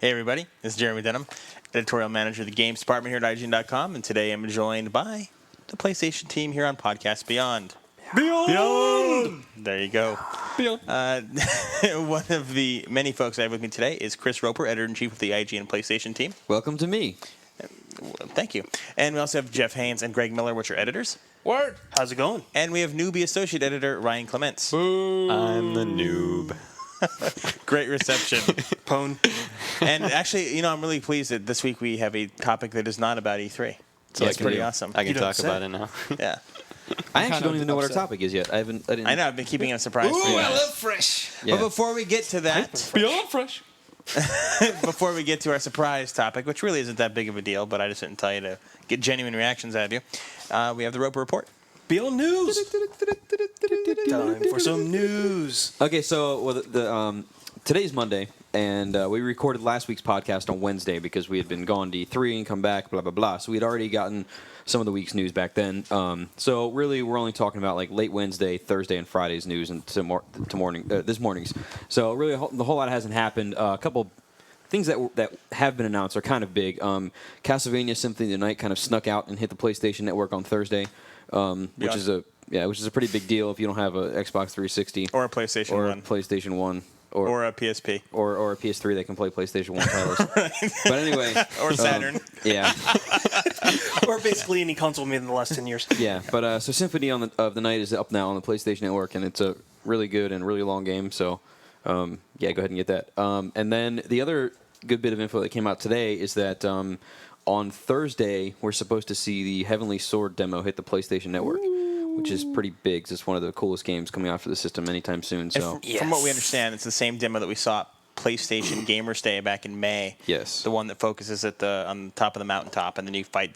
Hey everybody, this is Jeremy Denham, editorial manager of the games department here at IGN.com, and today I'm joined by the PlayStation team here on Podcast Beyond. Beyond! There you go. Beyond. One of the many folks I have with me today is Chris Roper, editor-in-chief of the IGN PlayStation team. Welcome to me. Thank you. And we also have Jeff Haynes and Greg Miller, which are editors. Word. How's it going? And we have newbie associate editor Ryan Clements. Boo. I'm the noob. Great reception. Pwn. And actually, I'm really pleased that this week we have a topic that is not about E3. So it's pretty awesome. I can You don't talk say. about it now. Yeah. I actually don't even know what our topic is yet. I didn't. I know, I've been keeping it a surprise Ooh, for you I guys. love fresh. Yeah. But before we get to that, Beyond fresh. before we get to our surprise topic, which really isn't that big of a deal, but I just didn't tell you to get genuine reactions out of you, we have the Roper Report. Beyond news. Time for some news. Okay, so today's Monday, and we recorded last week's podcast on Wednesday because we had been gone to E3 and come back, blah blah blah. So we'd already gotten some of the week's news back then. So really, we're only talking about like late Wednesday, Thursday, and Friday's news, and this morning's. So really, the whole lot hasn't happened. A couple things that have been announced are kind of big. Castlevania Symphony of the Night kind of snuck out and hit the PlayStation Network on Thursday, which is a pretty big deal if you don't have a Xbox 360 Or a PlayStation or 1. a PlayStation 1 Or a PSP. or a PS3 that can play PlayStation 1 titles. But anyway, Or Saturn. yeah, Or basically any console made in the last 10 years. yeah. But so Symphony of the Night is up now on the PlayStation Network, and it's a really good and really long game. So yeah, go ahead and get that. And then the other good bit of info that came out today is that on Thursday we're supposed to see the Heavenly Sword demo hit the PlayStation Network, which is pretty big. 'Cause it's one of the coolest games coming out for the system anytime soon. So From what we understand, it's the same demo that we saw at PlayStation Gamers Day back in May. yes, The one that focuses on the top of the mountaintop, and then you fight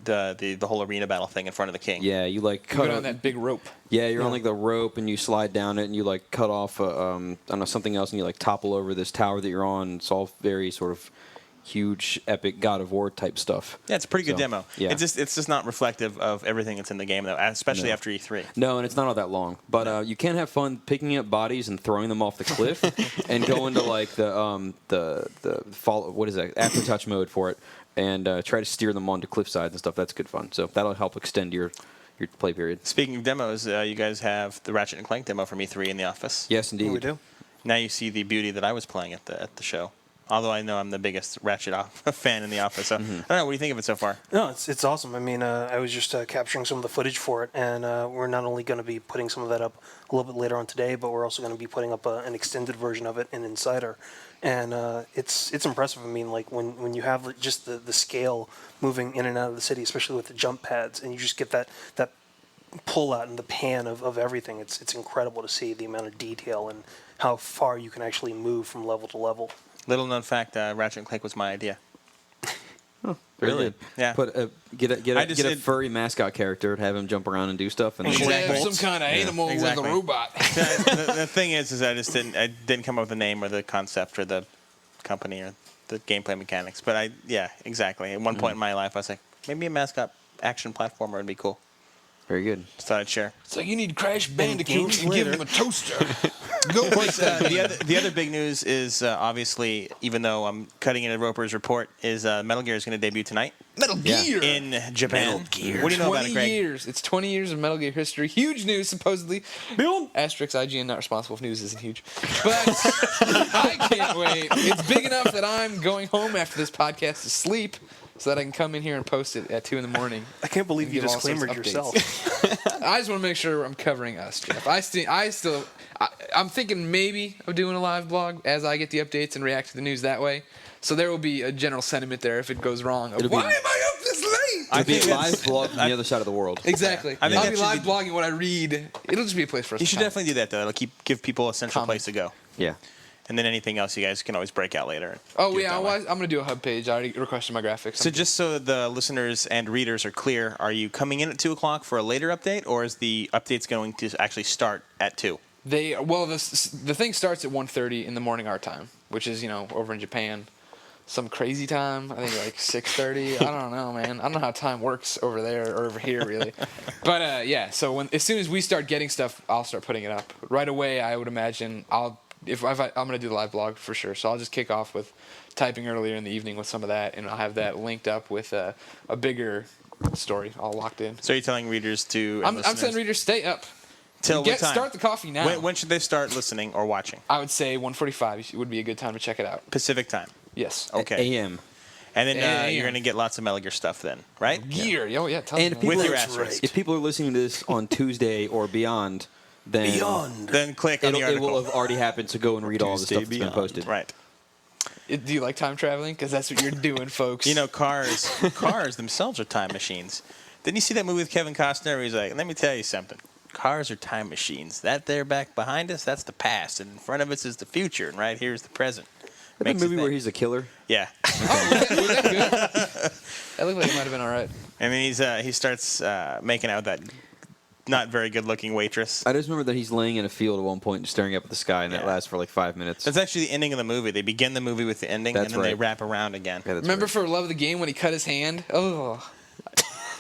the whole arena battle thing in front of the king. yeah, you like You cut go off, on that big rope. yeah, you're on like the rope and you slide down it and you like cut off I don't know, something else, and you like topple over this tower that you're on. It's all very sort of huge, epic God of War type stuff. Yeah, it's a pretty good So, demo. yeah. It's just not reflective of everything that's in the game, though, especially after E3. No, and it's not all that long. But you can have fun picking up bodies and throwing them off the cliff, and go into like the fall. What is that? Aftertouch mode for it, and try to steer them onto cliff sides and stuff. That's good fun. So that'll help extend your play period. Speaking of demos, you guys have the Ratchet and Clank demo from E3 in the office. Yes, indeed. We do. Now you see the beauty that I was playing at the show. Although I know I'm the biggest Ratchet fan in the office, so I don't know. What do you think of it so far? No, it's awesome. I mean, I was just capturing some of the footage for it, and we're not only going to be putting some of that up a little bit later on today, but we're also going to be putting up an extended version of it in Insider. And it's impressive. I mean, like when you have just the scale moving in and out of the city, especially with the jump pads, and you just get that pull out and the pan of everything. It's incredible to see the amount of detail and how far you can actually move from level to level. Little known fact: Ratchet and Clank was my idea. Very Really? good. Yeah. Put get a furry mascot character, have him jump around and do stuff, and Have some kind of animal Exactly. with a robot. the thing is I just didn't come up with the name or the concept or the company or the gameplay mechanics. But exactly. At one point in my life, I was like, maybe a mascot action platformer would be cool. very good. Just thought I'd share. So you need Crash Bandicoot and give him a toaster. Go Of course, make that. the other big news is obviously, even though I'm cutting into Roper's report, is Metal Gear is going to debut tonight Metal Gear. in Japan. Metal Gear. What do you know about 20 it, Greg? years. It's 20 years of Metal Gear history. Huge news, supposedly. Beyond. Asterisk IGN not responsible if news isn't huge. But I can't wait. It's big enough that I'm going home after this podcast to sleep so that I can come in here and post it at 2 in the morning. I can't believe And you give all sorts of disclaimered yourself. I just want to make sure I'm covering us, Jeff. I'm thinking maybe of doing a live blog as I get the updates and react to the news that way. So there will be a general sentiment there if it goes wrong. Of, It'll be- why am I up this late? It'll be a think live blog from the other side of the world. Exactly. I think I'll that be should live be- blogging what I read. It'll just be a place for us You to should comment. definitely do that, though. It'll give people a central Comment. place to go. Yeah. And then anything else you guys can always break out later. and Oh, do it yeah. that way. I'm going to do a hub page. I already requested my graphics. So just so the listeners and readers are clear, are you coming in at 2 o'clock for a later update, or is the updates going to actually start at 2? The thing starts at 1:30 in the morning our time, which is, over in Japan. Some crazy time. I think like 6:30. I don't know, man. I don't know how time works over there or over here, really. But, yeah, so as soon as we start getting stuff, I'll start putting it up. Right away, I would imagine I'll I'm gonna do the live blog for sure. So I'll just kick off with typing earlier in the evening with some of that, and I'll have that linked up with a bigger story all locked in. So you're telling readers to? I'm telling readers stay up. Till what time? Start the coffee now. When should they start listening or watching? I would say 1:45 would be a good time to check it out. Pacific time. Yes. Okay. AM. And then AM. you're going to get lots of Metal Gear stuff then, right? Gear. Oh yeah. Tell me. And man. people, With your That's asterisk. if people are listening to this on Tuesday or beyond, then Then click on the it article. will have already happened to go and read all the Tuesday stuff that's been beyond. posted. Right. Do you like time traveling? Because that's what you're doing, folks. You know, cars themselves are time machines. Didn't you see that movie with Kevin Costner where he's like, let me tell you something. Cars are time machines. That there back behind us, that's the past. And in front of us is the future. And right here is the present. That Makes you movie where think. he's a killer. Yeah. Was that good? That looked like it might have been all right. And then he starts making out with that not very good looking waitress. I just remember that he's laying in a field at one point and staring up at the sky, and that Yeah. lasts for like 5 minutes. That's actually the ending of the movie. They begin the movie with the ending, That's and then they right. wrap around again. Yeah, that's Remember right. for Love of the Game when he cut his hand? Oh.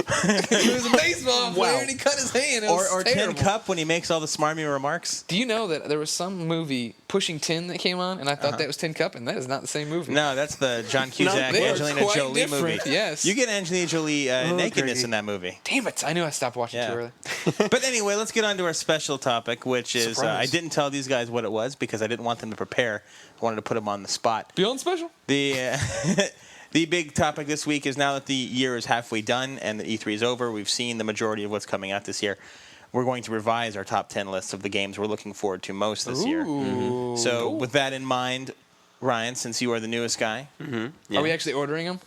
He was a baseball player and he cut his hand. It was Or Tin terrible. Cup when he makes all the smarmy remarks. Do you know that there was some movie, Pushing Tin, that came on, and I thought that was Tin Cup, and that is not the same movie. No, that's the John Cusack, they are Angelina quite Jolie different, movie. yes. You get Angelina Jolie nakedness great. in that movie. Damn it! I knew I stopped watching Yeah. too early. But anyway, let's get on to our special topic, which is Surprise. I didn't tell these guys what it was because I didn't want them to prepare. I wanted to put them on the spot. Beyond Special? The the big topic this week is now that the year is halfway done and the E3 is over, we've seen the majority of what's coming out this year. We're going to revise our top 10 lists of the games we're looking forward to most this year. Ooh. So with that in mind, Ryan, since you are the newest guy, Are we actually ordering them?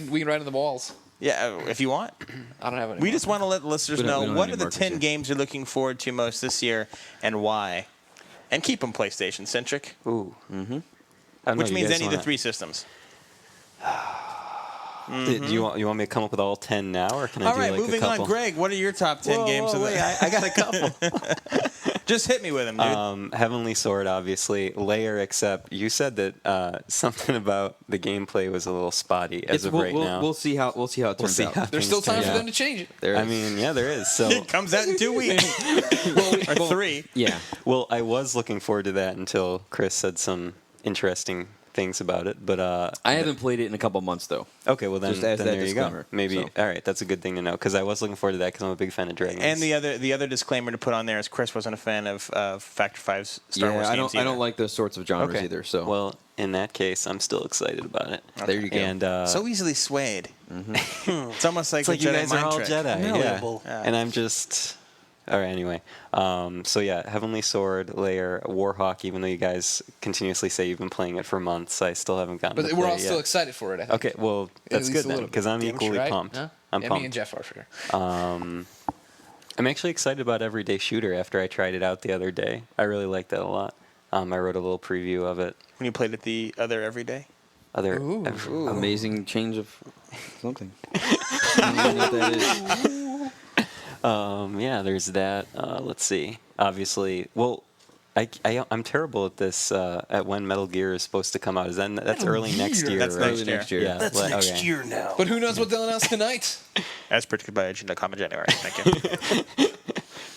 We can write on the walls. yeah, if you want. I don't have any. We just want to let the listeners We don't know have what any are the markers 10 here. games you're looking forward to most this year and why. And keep them PlayStation-centric, Ooh. Mm-hmm. I don't which know, you means guys any of the wanna- 3 systems. Do you want me to come up with all 10 now, or can I All do right, like a moving couple? on. Greg, what are your top 10 games? Wait, I got a couple. Just hit me with them, dude. Heavenly Sword, obviously. Layer, except you said that something about the gameplay was a little spotty as of right now. We'll see how it We'll turns see out. how There's things still time turn for out. them to change it. There I is. mean, yeah, there is. So, It comes out in 2 weeks. or 3. yeah. well, I was looking forward to that until Chris said some interesting things about it. But I haven't played it in a couple months though. okay, well then, Just as then that there you go. disclaimer, Maybe so. all right. That's a good thing to know because I was looking forward to that because I'm a big fan of Dragons. And the other disclaimer to put on there is Chris wasn't a fan of Factor 5's Star Wars I games don't either. like those sorts of genres okay. either. So well, in that case, I'm still excited about it. there you go. And so easily swayed. It's almost like it's like a you Jedi guys are mind all trick. Jedi, Malleable. yeah. And I'm just. All right. Anyway, so yeah, Heavenly Sword, Layer, Warhawk. Even though you guys continuously say you've been playing it for months, I still haven't gotten. But to we're play all it still yet. excited for it, I think. Okay, well that's least good a then little because I'm Damn equally sure, Right? pumped. Huh? I'm yeah, pumped. me and Jeff are for sure. I'm actually excited about Everyday Shooter after I tried it out the other day. I really like that a lot. I wrote a little preview of it. When you played it the other every day. Ooh. Amazing change of something. I don't know what that is. Yeah, there's that. Let's see. Obviously, well, I'm terrible at this. At when Metal Gear is supposed to come out? That's early next year? That's right? next year. Next year. Yeah, That's next okay. year now. But who knows what they'll announce tonight? As predicted by Agent.com in January. Thank you.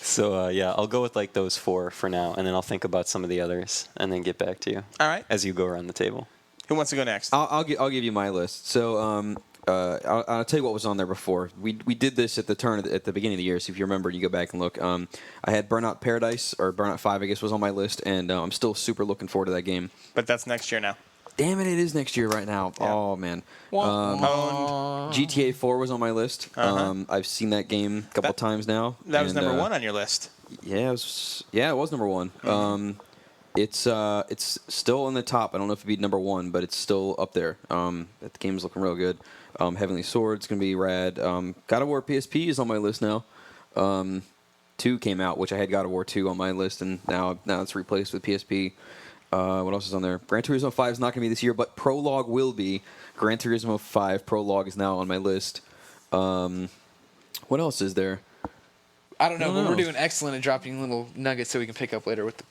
So yeah, I'll go with like those 4 for now, and then I'll think about some of the others, and then get back to you All right. as you go around the table. Who wants to go next? I'll give you my list. So I'll tell you what was on there before. We did this at the at the beginning of the year. So if you remember, you go back and look. I had Burnout Paradise or Burnout 5, I guess, was on my list, and I'm still super looking forward to that game. But that's next year now. Damn it, it is next year right now. Yeah. Oh man. Owned. GTA 4 was on my list. I've seen that game a couple That- times now. That was and, number 1 on your list. Yeah, it was number 1. It's still in the top. I don't know if it'd be number 1, but it's still up there. That game's looking real good. Heavenly Sword's gonna be rad. God of War PSP is on my list now. 2 came out, which I had God of War 2 on my list, and now it's replaced with PSP. What else is on there? Gran Turismo 5 is not gonna be this year, but Prologue will be. Gran Turismo 5 Prologue is now on my list. What else is there? I don't know, but know. we're doing excellent at dropping little nuggets so we can pick up later with the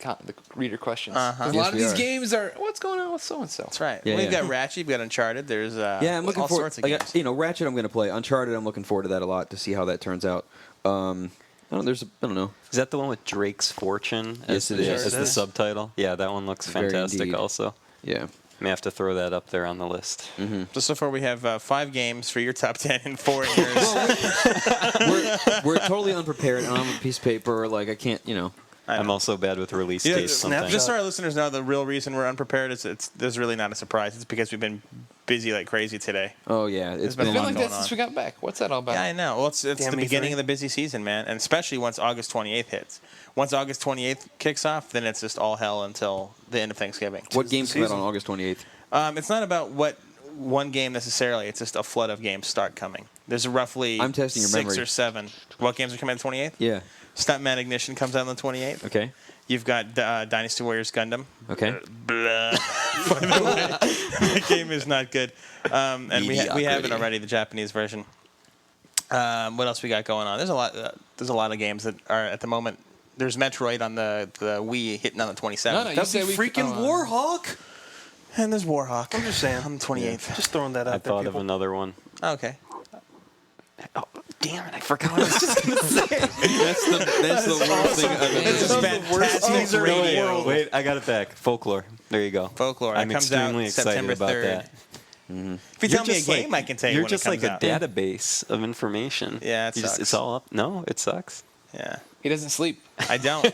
reader questions. 'Cause a Yes, lot of we these are. games are, what's going on with so-and-so? That's right. Yeah, We've yeah. got Ratchet, we've got Uncharted. There's I'm looking all forward. sorts of games. Ratchet I'm going to play. Uncharted I'm looking forward to that a lot to see how that turns out. I don't know. Is that the one with Drake's Fortune Yes, it is. as the subtitle? Yeah, that one looks Very fantastic indeed. also. Yeah. May have to throw that up there on the list. So, so far we have 5 games for your top 10 and 4 in yours. We're totally unprepared. I don't have a piece of paper. Like, I can't, I'm also bad with release Yeah, dates sometimes. just so our listeners know, the real reason we're unprepared is there's really not a surprise. It's because we've been busy like crazy today. Oh, yeah. It's It's been a been lot like going that since on. we got back. What's that all about? Yeah, I know. Well, it's Damn the me beginning three. of the busy season, man, and especially once August 28th hits. Once August 28th kicks off, then it's just all hell until the end of Thanksgiving. What games come out season. on August 28th? It's not about what one game necessarily. It's just a flood of games start coming. There's roughly I'm testing your 6 memory. or 7. What games are coming out on the 28th? Yeah. Stuntman Ignition comes out on the 28th. Okay. You've got Dynasty Warriors Gundam. Okay. Blah. By the way, the game is not good. And we have it Mediocrity. already, the Japanese version. What else we got going on? There's a lot of games that are at the moment. There's Metroid on the Wii hitting on the 27th. No, you That'd said be we freaking Warhawk. And there's Warhawk. I'm just saying. On the 28th. Just throwing that out I there, thought people. of another one. Okay. Oh, damn it! I forgot what I was just gonna say. That's the worst thing I've ever This is seen. fantastic teaser in the radio. world. Wait, I got it back. Folklore. There you go. Folklore. I'm It comes out extremely excited September about 3rd. that. If you tell me a game, I can tell you You're when just it like comes a out. database of information. Yeah, it sucks. It's all up. No, it sucks. Yeah. He doesn't sleep. I don't.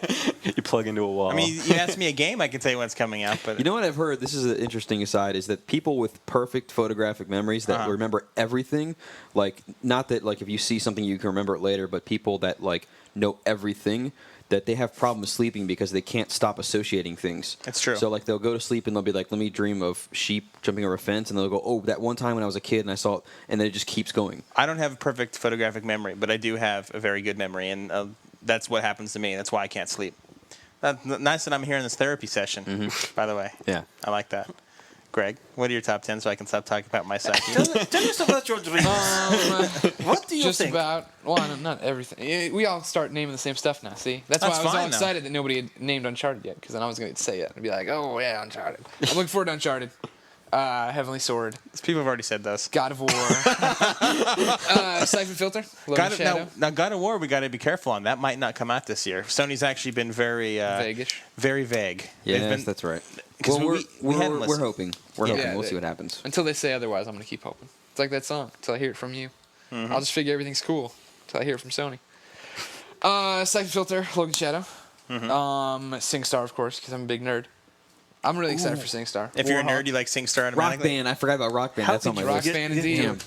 You plug into a wall. I mean, you ask me a game, I can tell you when it's coming out. But You know what I've heard? This is an interesting aside. Is that people with perfect photographic memories that remember everything, like not that like if you see something you can remember it later, but people that like know everything, that they have problems sleeping because they can't stop associating things. It's true. So like they'll go to sleep and they'll be like, let me dream of sheep jumping over a fence, and they'll go, oh, that one time when I was a kid and I saw it, and then it just keeps going. I don't have a perfect photographic memory, but I do have a very good memory, and that's what happens to me. That's why I can't sleep. Nice that I'm here in this therapy session, by the way. Yeah. I like that. Greg, what are your top 10 so I can stop talking about my psyche? Tell us about your dreams. What do you Just think? about, well, not everything. We all start naming the same stuff now, see? That's why That's I was all fine, though. excited that nobody had named Uncharted yet, because then I was going to say it and be like, oh, yeah, Uncharted. I'm looking forward to Uncharted. Heavenly Sword. People have already said those. God of War. Siphon Filter. Loaded Shadow. Now, God of War, we got to be careful on. That might not come out this year. Sony's actually been very Vague-ish. very vague. They've Yes, been- that's right. 'cause Well, we hadn't we're listened. hoping. We're Yeah, hoping. We'll they- see what happens. Until they say otherwise, I'm going to keep hoping. It's like that song, until I hear it from you. I'll just figure everything's cool until I hear it from Sony. Siphon Filter, Logan Shadow. SingStar, of course, because I'm a big nerd. I'm really excited for SingStar. If you're a Warhawk. nerd, you like SingStar Rock automatically. Band. I forgot about Rock Band. How That's on could my you Rock list. Band indeed. Damn.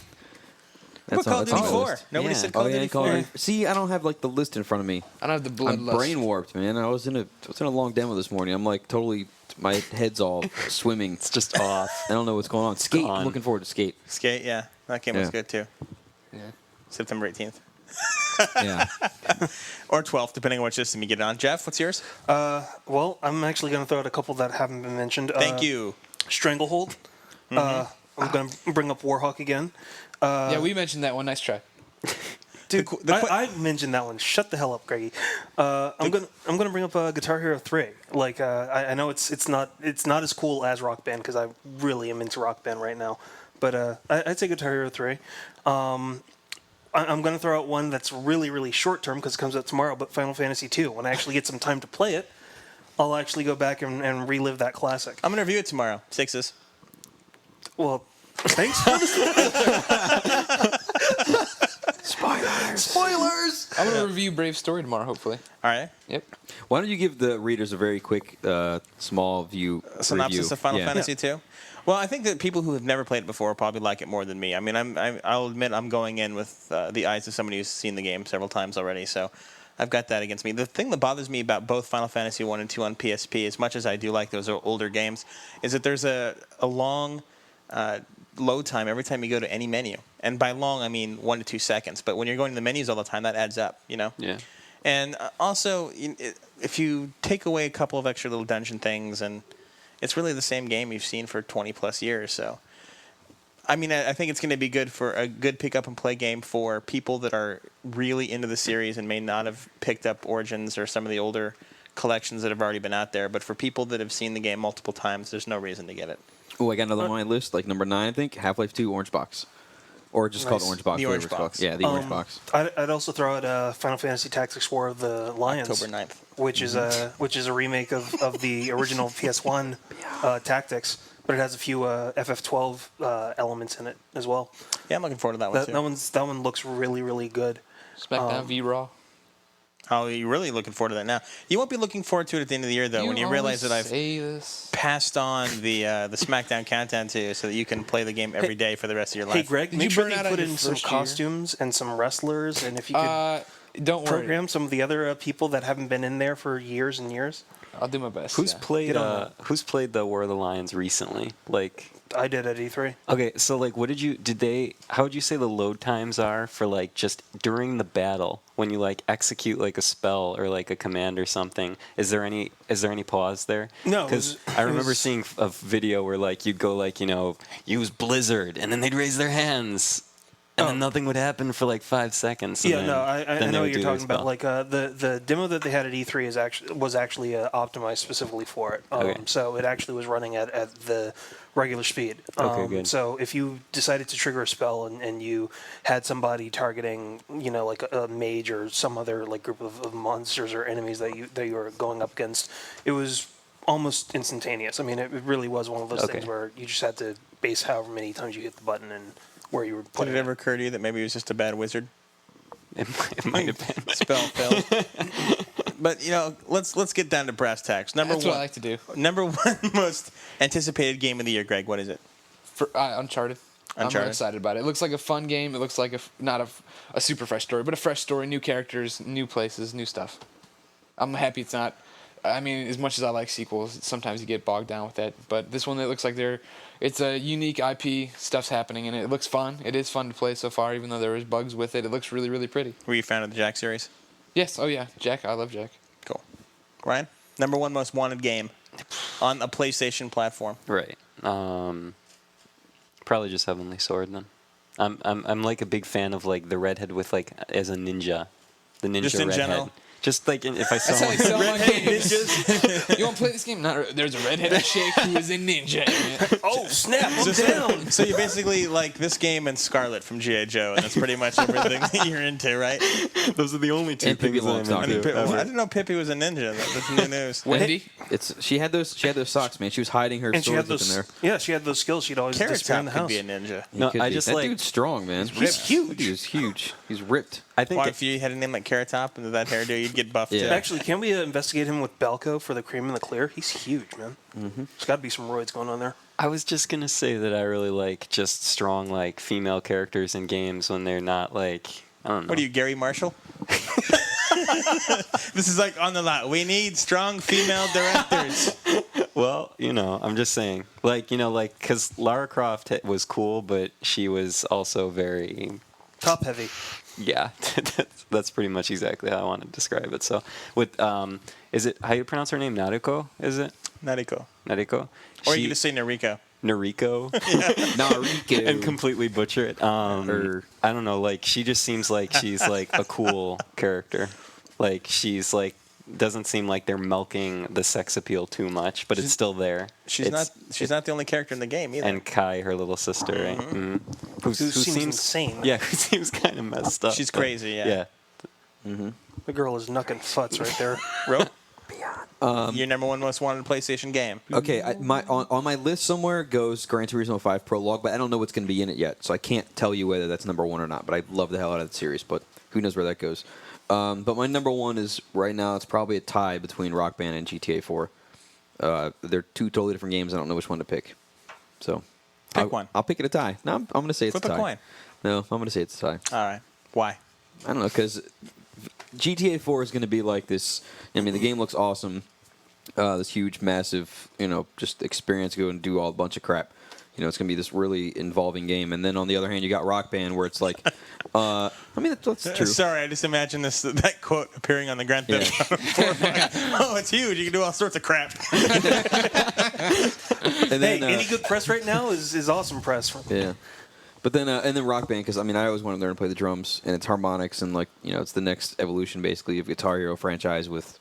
What Call of Duty on my 4? list. Nobody Yeah. said Call Oh of yeah, Duty Call 4. of Duty. See, I don't have like the list in front of me. I don't have the I'm bloodlust. brain warped, man. I was in a long demo this morning. I'm like totally, my head's all swimming. it's just off. I don't know what's going on. Skate. gone. I'm looking forward to Skate. Skate, yeah. That game was Yeah. good too. Yeah. September 18th. Yeah. Or 12th, depending on which system you get it on. Jeff, what's yours? Well, I'm actually going to throw out a couple that haven't been mentioned. Thank you. Stranglehold. I'm going to bring up Warhawk again. Yeah, we mentioned that one. Nice try. Dude, I mentioned that one. Shut the hell up, Greggy. I'm gonna bring up Guitar Hero 3. Like I know it's not as cool as Rock Band because I really am into Rock Band right now, but I'd say Guitar Hero 3. I'm gonna throw out one that's really really short term because it comes out tomorrow. But Final Fantasy 2. When I actually get some time to play it, I'll actually go back and relive that classic. I'm going to review it tomorrow. 6s. Well, thanks for the spoilers. I'm going to review Brave Story tomorrow, hopefully. All right. Yep. Why don't you give the readers a very quick, small view Synopsis review? of Final Yeah. Fantasy 2. Well, I think that people who have never played it before probably like it more than me. I mean, I'll admit I'm going in with the eyes of somebody who's seen the game several times already, so I've got that against me. The thing that bothers me about both Final Fantasy 1 and 2 on PSP, as much as I do like those older games, is that there's a long load time every time you go to any menu. And by long, I mean 1 to 2 seconds. But when you're going to the menus all the time, that adds up, you know? Yeah. And also, if you take away a couple of extra little dungeon things, and it's really the same game you've seen for 20 plus years. So, I mean, I think it's going to be good for a good pick up and play game for people that are really into the series and may not have picked up Origins or some of the older collections that have already been out there. But for people that have seen the game multiple times, there's no reason to get it. Oh, I got another one on my list, like number 9, I think. Half-Life 2 Orange Box. Or just called Nice. Orange Box. The whatever Orange it's called. Box. Yeah, the Orange Box. I'd also throw out Final Fantasy Tactics War of the Lions, October 9th. which is a remake of the original PS1 Tactics, but it has a few FF12 elements in it as well. Yeah, I'm looking forward to that one too. That one looks really, really good. SmackDown v Raw. Oh, you're really looking forward to that now. You won't be looking forward to it at the end of the year, though, when you realize that I've passed on the SmackDown countdown to you so that you can play the game every day for the rest of your life. Hey, Greg, Did make you sure burn they out on put your in some first year? costumes and some wrestlers, and if you could Don't worry. program some of the other people that haven't been in there for years and years. I'll do my best. Who's yeah. played Get on Who's played the War of the Lions recently? Like, I did at E3. okay, so like, how would you say the load times are for like just during the battle when you like execute like a spell or like a command or something? Is there any pause there? No, because it I remember was- seeing a video where like you'd go like use Blizzard and then they'd raise their hands. And then nothing would happen for like 5 seconds. And Yeah, then, no, I then they know would what you're do their talking about. spell. Like the demo that they had at E3 was actually optimized specifically for it. Okay. So it actually was running at the regular speed. Okay, good. So if you decided to trigger a spell and you had somebody targeting, like a mage or some other like group of monsters or enemies that you were going up against, it was almost instantaneous. I mean, it really was one of those Okay. things where you just had to base however many times you hit the button and where you were Did putting it ever occur to you that maybe it was just a bad wizard? It might have been. Spell failed. But let's get down to brass tacks. Number That's one. what I like to do. Number one most anticipated game of the year, Greg. What is it? For, Uncharted. I'm Uncharted. really excited about it. It looks like a fun game. It looks like not a super fresh story, but a fresh story, new characters, new places, new stuff. I'm happy it's not. I mean, as much as I like sequels, sometimes you get bogged down with that. But this one, it looks like it's a unique IP. Stuff's happening, and it looks fun. It is fun to play so far, even though there is bugs with it. It looks really, really pretty. Were you a fan of the Jack series? Yes. Oh yeah, Jack. I love Jack. Cool. Ryan, number one most wanted game on a PlayStation platform. Right. Probably just Heavenly Sword then. I'm like a big fan of like the redhead with like as a ninja, the ninja Just in redhead. general? Just like if I That's saw how I one. sell my games. You want to play this game? There's a redheaded sheik who is a ninja. in it. Oh snap! I'm down. So you basically like this game and Scarlet from G.I. Joe, and that's pretty much everything that you're into, right? Those are the only two And Pippi things that I'm Longstocking. into. I didn't know Pippi was a ninja. That's new news. Wendy. She had those socks, man. She was hiding her And she had swords up in those. there. Yeah, she had those skills. She'd always Carrot disappear in Top the could house. be a ninja. No, Could I be. just that like. dude's strong, man. He's huge. That dude's huge. He's ripped. I think Why, if you had a name like Carrot Top and that hairdo, you'd get buffed Yeah. too. Actually, can we investigate him with Belko for the cream and the clear? He's huge, man. Mm-hmm. There's got to be some roids going on there. I was just gonna say that I really like just strong like female characters in games when they're not like I don't know. What are you, Gary Marshall? This is like on the lot. We need strong female directors. Well, I'm just saying, like, because Lara Croft was cool, but she was also very, Top heavy. yeah, that's pretty much exactly how I want to describe it. So, with, is it, how you pronounce her name? Nariko, is it? Nariko. Nariko? Or you can just say Nariko. Nariko, Nariko. and completely butcher it. I don't know, like, she just seems like she's, like, a cool character. Like, she's, like, doesn't seem like they're milking the sex appeal too much, but it's still there. She's not the only character in the game either. And Kai, her little sister, right? Mm-hmm. Who seems insane. Yeah, who seems kind of messed up. She's but- crazy, yeah. The girl is knucking futs right there. Ro? Your number one most wanted PlayStation game. Okay, on my list somewhere goes Gran Turismo 5 Prologue, but I don't know what's going to be in it yet, so I can't tell you whether that's number one or not. But I love the hell out of the series, but who knows where that goes. But my number one is right now. It's probably a tie between Rock Band and GTA 4. They're two totally different games. I don't know which one to pick. So Pick one. I'll pick it a tie. No, I'm going to say it's Flip a tie. a coin. No, I'm going to say it's a tie. All right. Why? I don't know, because GTA 4 is going to be like this. I mean, the game looks awesome. This huge, massive, just experience, go and do a bunch of crap. It's going to be this really involving game. And then on the other hand, you got Rock Band, where it's like, I mean, that's true. Sorry, I just imagine that quote appearing on the Grand Theft Auto 4. Oh, it's huge. You can do all sorts of crap. And Hey, then, any good press right now is awesome press. Yeah. But then, and then Rock Band, because, I mean, I always wanted to learn to play the drums, and it's harmonics, and, it's the next evolution, basically, of Guitar Hero franchise with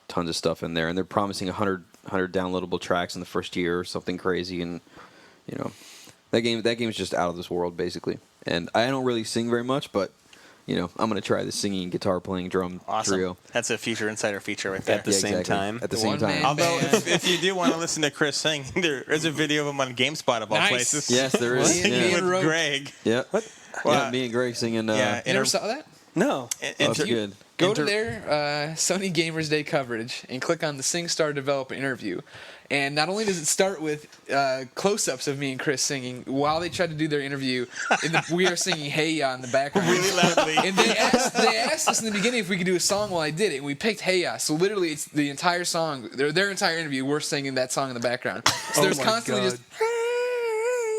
tons of stuff in there. And they're promising 100 downloadable tracks in the first year or something crazy, and, That game's just out of this world, basically. And I don't really sing very much, but I'm gonna try the singing, guitar playing, drum trio. That's a Future Insider feature right there. At the same time. At the same time. Although, if you do want to listen to Chris sing, there is a video of him on GameSpot of all Nice. places. Yes, there is. Singing Me Yeah. and with Rogue. Greg. Yeah. Well, Yeah, me and Greg singing. yeah, You never saw that? No. That's good. Go to their Sony Gamers Day coverage and click on the SingStar developer interview. And not only does it start with close-ups of me and Chris singing, while they tried to do their interview, we are singing Hey Ya in the background. really loudly. And they asked us in the beginning if we could do a song while I did it, and we picked Hey Ya. So literally, it's the entire song, their entire interview, we're singing that song in the background. So there's constantly just Hey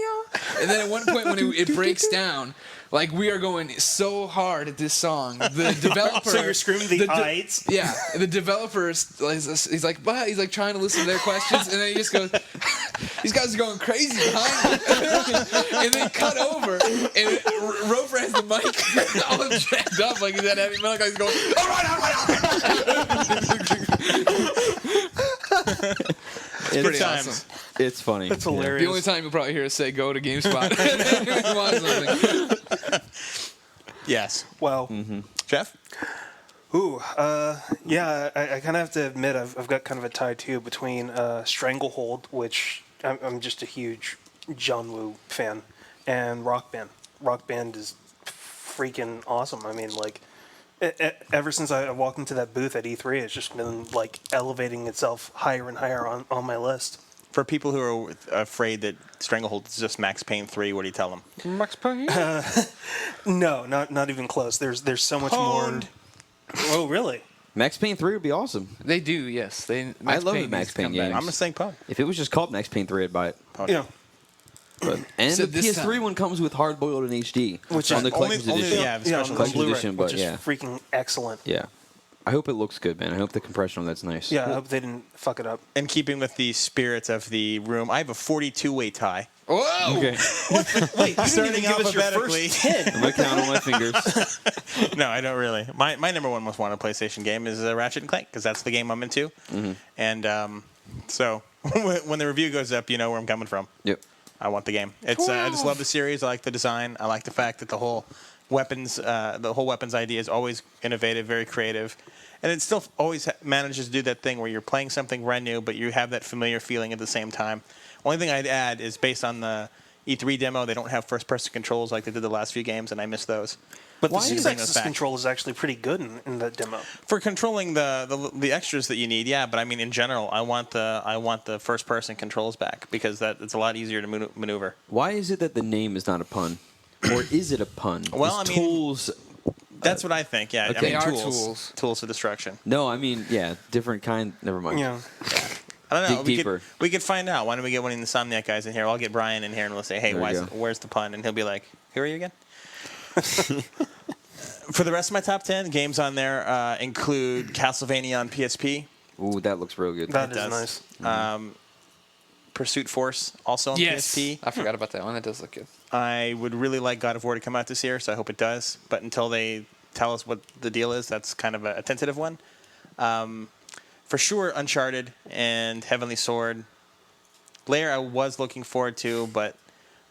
Ya. And then at one point when it breaks down, like we are going so hard at this song, the developer. So you're screaming the heights. Yeah, the developer is he's like trying to listen to their questions, and then he just goes, "These guys are going crazy behind me," and then cut over, and Roper has the mic all jacked up like he's at heavy metal. He's going, "All right." It's pretty times. awesome. It's funny. That's Yeah. hilarious. The only time you'll probably hear us say "Go to GameSpot." Watch something. Yes. Wow. Jeff? Ooh, yeah, I kind of have to admit I've got kind of a tie too between Stranglehold, which I'm just a huge John Woo fan, and Rock Band. Rock Band is freaking awesome. I mean, like, ever since I walked into that booth at E3, it's just been like elevating itself higher and higher on my list. For people who are afraid that Stranglehold is just Max Payne 3, what do you tell them? Max Payne. No, not even close. There's so much Pwned. more. Oh, really? Max Payne 3 would be awesome. They do, yes. I love the Max needs to come Payne back. games. I'm going to say Pwn. If it was just called Max Payne 3, I'd buy it. Yeah. And So the this PS3 time- one comes with hard boiled in HD, Which on is the collector's edition. yeah, the Yeah, special on collector's Blu-ray, edition, but which is yeah. freaking excellent. Yeah. I hope it looks good, man. I hope the compression on that's nice. Yeah, I hope they didn't fuck it up. In keeping with the spirit of the room, I have a 42-way tie. Whoa! Okay. Wait, you Starting didn't even give us your alphabetically. first 10. I'm gonna count on my fingers. No, I don't really. My number one most wanted PlayStation game is Ratchet and Clank, because that's the game I'm into. And so when the review goes up, you know where I'm coming from. Yep. I want the game. It's I just love the series. I like the design. I like the fact that the whole weapons idea is always innovative, very creative, and it still always manages to do that thing where you're playing something brand new, but you have that familiar feeling at the same time. Only thing I'd add is based on the E3 demo, they don't have first-person controls like they did the last few games, and I miss those. But the Why is 6-axis that? control is actually pretty good in that demo. For controlling the extras that you need, yeah, but I mean in general, I want the first-person controls back because it's a lot easier to maneuver. Why is it that the name is not a pun? Or is it a pun? Well, Is I mean- tools. That's what I think. Yeah, Okay. I mean They are tools. Tools of destruction. No, I mean, yeah, different kind. Never mind. Yeah. I don't know. Dig deeper. We could find out. Why don't we get one of the Insomniac guys in here? I'll get Brian in here and we'll say, hey, There we go. where's the pun? And he'll be like, who are you again? For the rest of my top 10, games on there include Castlevania on PSP. Ooh, that looks real good. That It is does. nice. Pursuit Force also on Yes. PSP. I forgot about that one. That does look good. I would really like God of War to come out this year, so I hope it does. But until they tell us what the deal is, that's kind of a tentative one. For sure, Uncharted and Heavenly Sword. Lair I was looking forward to, but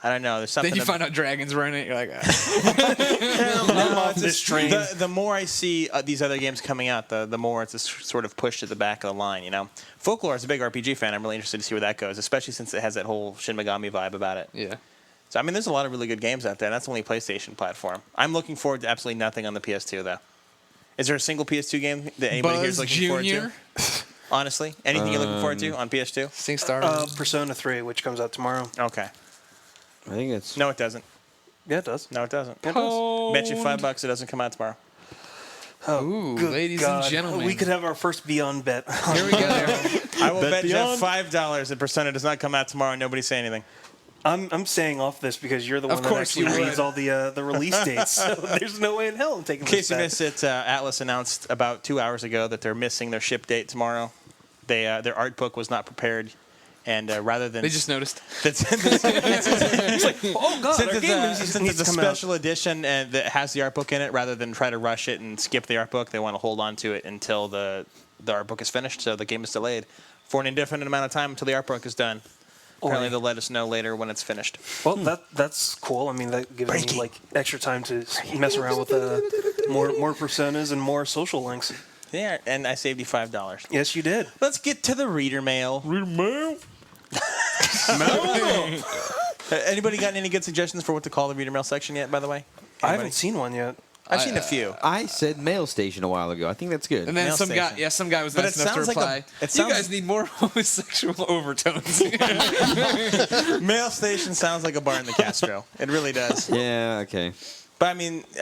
I don't know. There's something. Then you find out dragons run it. You're like, I'm off this train. The more I see these other games coming out, the more it's just sort of pushed to the back of the line. You know, Folklore is a big RPG fan. I'm really interested to see where that goes, especially since it has that whole Shin Megami vibe about it. yeah. So I mean, there's a lot of really good games out there. And that's only a PlayStation platform. I'm looking forward to absolutely nothing on the PS2 though. Is there a single PS2 game that anybody here is Buzz looking forward Jr. to? Honestly, anything you're looking forward to on PS2? SingStar. Persona 3, which comes out tomorrow. Okay. I think it's. No, it doesn't. Yeah, it does. No, it doesn't. Yeah, it does. Bet you $5 it doesn't come out tomorrow. Ooh, Good ladies God. and gentlemen. We could have our first Beyond bet. Here we go. I will bet beyond. Jeff $5 that Persona does not come out tomorrow and nobody say anything. I'm saying off this because you're the Of one that course actually you reads would. all the release dates. So there's no way in hell I'm taking In case this you bet. missed it, Atlas announced about 2 hours ago that they're missing their ship date tomorrow. Their art book was not prepared, and rather than They just noticed. Oh God, since our game needs it's to a come out. special edition and that has the art book in it, rather than try to rush it and skip the art book, they want to hold on to it until the art book is finished. So the game is delayed for an indefinite amount of time until the art book is done. Apparently, they'll let us know later when it's finished. Well, that's cool. I mean, that gives me like extra time to mess around with more personas and more social links. Yeah, and I saved you $5. Yes, you did. Let's get to the reader mail. Reader mail. Anybody got any good suggestions for what to call the reader mail section yet? By the way, I haven't seen one yet. I've seen a few. I said mail station a while ago. I think that's good. And then Mail some station. some guy was But nice it enough to sounds like a- reply. it You sounds- guys need more homosexual overtones. Mail station sounds like a bar in the Castro. It really does. Yeah. Okay. But I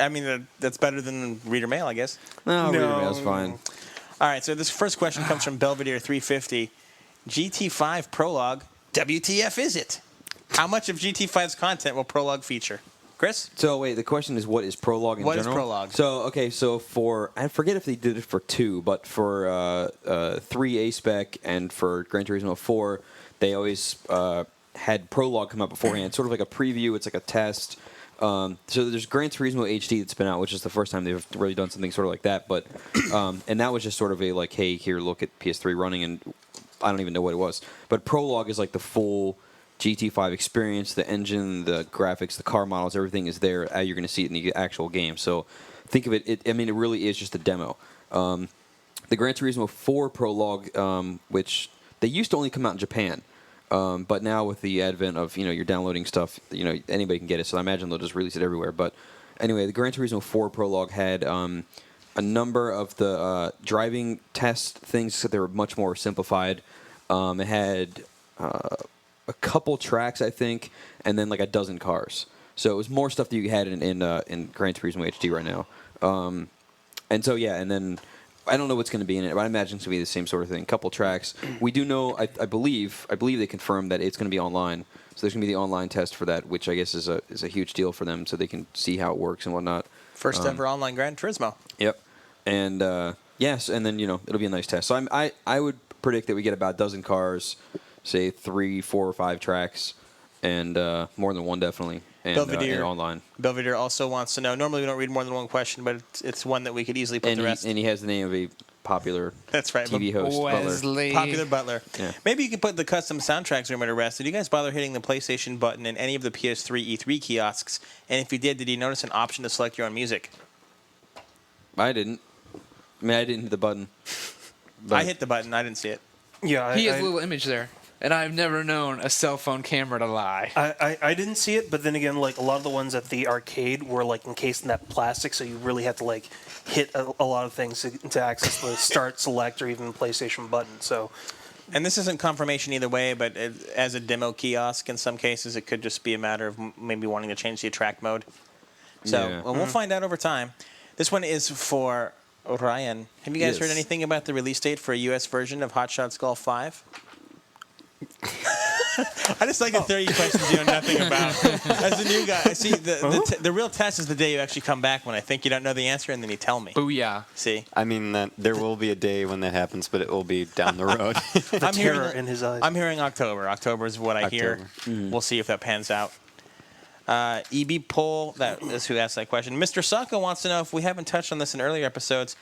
mean, that's better than reader mail, I guess. No, No. reader mail's fine. All right, so this first question comes from Belvedere 350. GT5 Prologue, WTF is it? How much of GT5's content will Prologue feature? Chris? So wait, the question is, what is Prologue in What is general? Prologue? So okay, so for I forget if they did it for 2, but for 3 A spec and for Gran Turismo 4, they always had Prologue come out beforehand, sort of like a preview. It's like a test. So there's Gran Turismo HD that's been out, which is the first time they've really done something sort of like that. But and that was just sort of a like, hey, here, look at PS3 running, and I don't even know what it was. But Prologue is like the full GT5 experience, the engine, the graphics, the car models, everything is there. You're going to see it in the actual game. So think of it. I mean, it really is just a demo. The Gran Turismo 4 Prologue, which they used to only come out in Japan. But now with the advent of, you're downloading stuff, anybody can get it. So I imagine they'll just release it everywhere. But anyway, the Gran Turismo 4 Prologue had a number of the driving test things, so they were much more simplified. It had a couple tracks, I think, and then like a dozen cars. So it was more stuff that you had in Gran Turismo HD right now. And so, yeah, and then I don't know what's going to be in it, but I imagine it's going to be the same sort of thing. Couple tracks. We do know, I believe they confirmed that it's going to be online. So there's going to be the online test for that, which I guess is a huge deal for them, so they can see how it works and whatnot. First ever online Gran Turismo. Yep. And yes, and then it'll be a nice test. So I would predict that we get about a dozen cars, say 3, 4, or 5 tracks, and more than one definitely. And online. Belvedere also wants to know. Normally we don't read more than one question, but it's one that we could easily put And the rest. he has the name of a popular That's right. TV host. Butler. Wesley. Popular Butler. Yeah. Maybe you can put the custom soundtracks rumor to rest. Did you guys bother hitting the PlayStation button in any of the PS3 E3 kiosks? And if you did you notice an option to select your own music? I didn't. I mean, I didn't hit the button. I hit the button. I didn't see it. Yeah, He has a little image there. And I've never known a cell phone camera to lie. I didn't see it, but then again, like a lot of the ones at the arcade were like encased in that plastic, so you really had to like hit a lot of things to access the start, select, or even PlayStation button. So, And this isn't confirmation either way, but as a demo kiosk, in some cases, it could just be a matter of maybe wanting to change the attract mode. So Yeah. we'll find out over time. This one is for Ryan. Have you guys Yes. heard anything about the release date for a U.S. version of Hot Shots Golf 5? I just like to throw you questions you know nothing about. As a new guy, see, the real test is the day you actually come back when I think you don't know the answer and then you tell me. Booyah. See? I mean, there will be a day when that happens, but it will be down the road. the terror in his eyes. I'm hearing October. October is what I hear. We'll see if that pans out. EB Poll, that is who asked that question. Mr. Saka wants to know if we haven't touched on this in earlier episodes.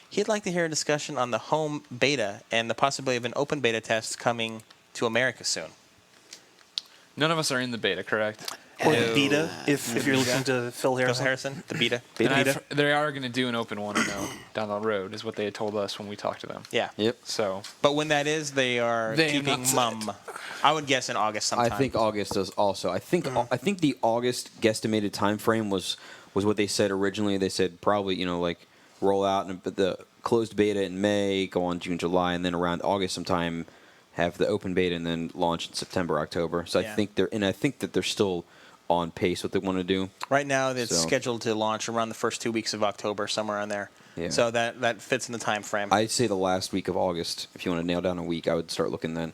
He'd like to hear a discussion on the home beta and the possibility of an open beta test coming to America soon. None of us are in the beta, correct? Or the beta, if you're listening to Phil Phil Harrison. Harrison, the beta. And they are going to do an open one, I know, down the road, is what they had told us when we talked to them. Yeah. Yep. So, But when that is, they are They have keeping not said mum. I would guess in August sometime. I think August does also. I think the August guesstimated time frame was what they said originally. They said probably like roll out and the closed beta in May, go on June, July, and then around August sometime have the open beta and then launch in September, October. So Yeah. I think they're still on pace what they want to do. Right now, it's So- scheduled to launch around the first 2 weeks of October, somewhere on there. Yeah. So that fits in the time frame. I'd say the last week of August. If you want to nail down a week, I would start looking then.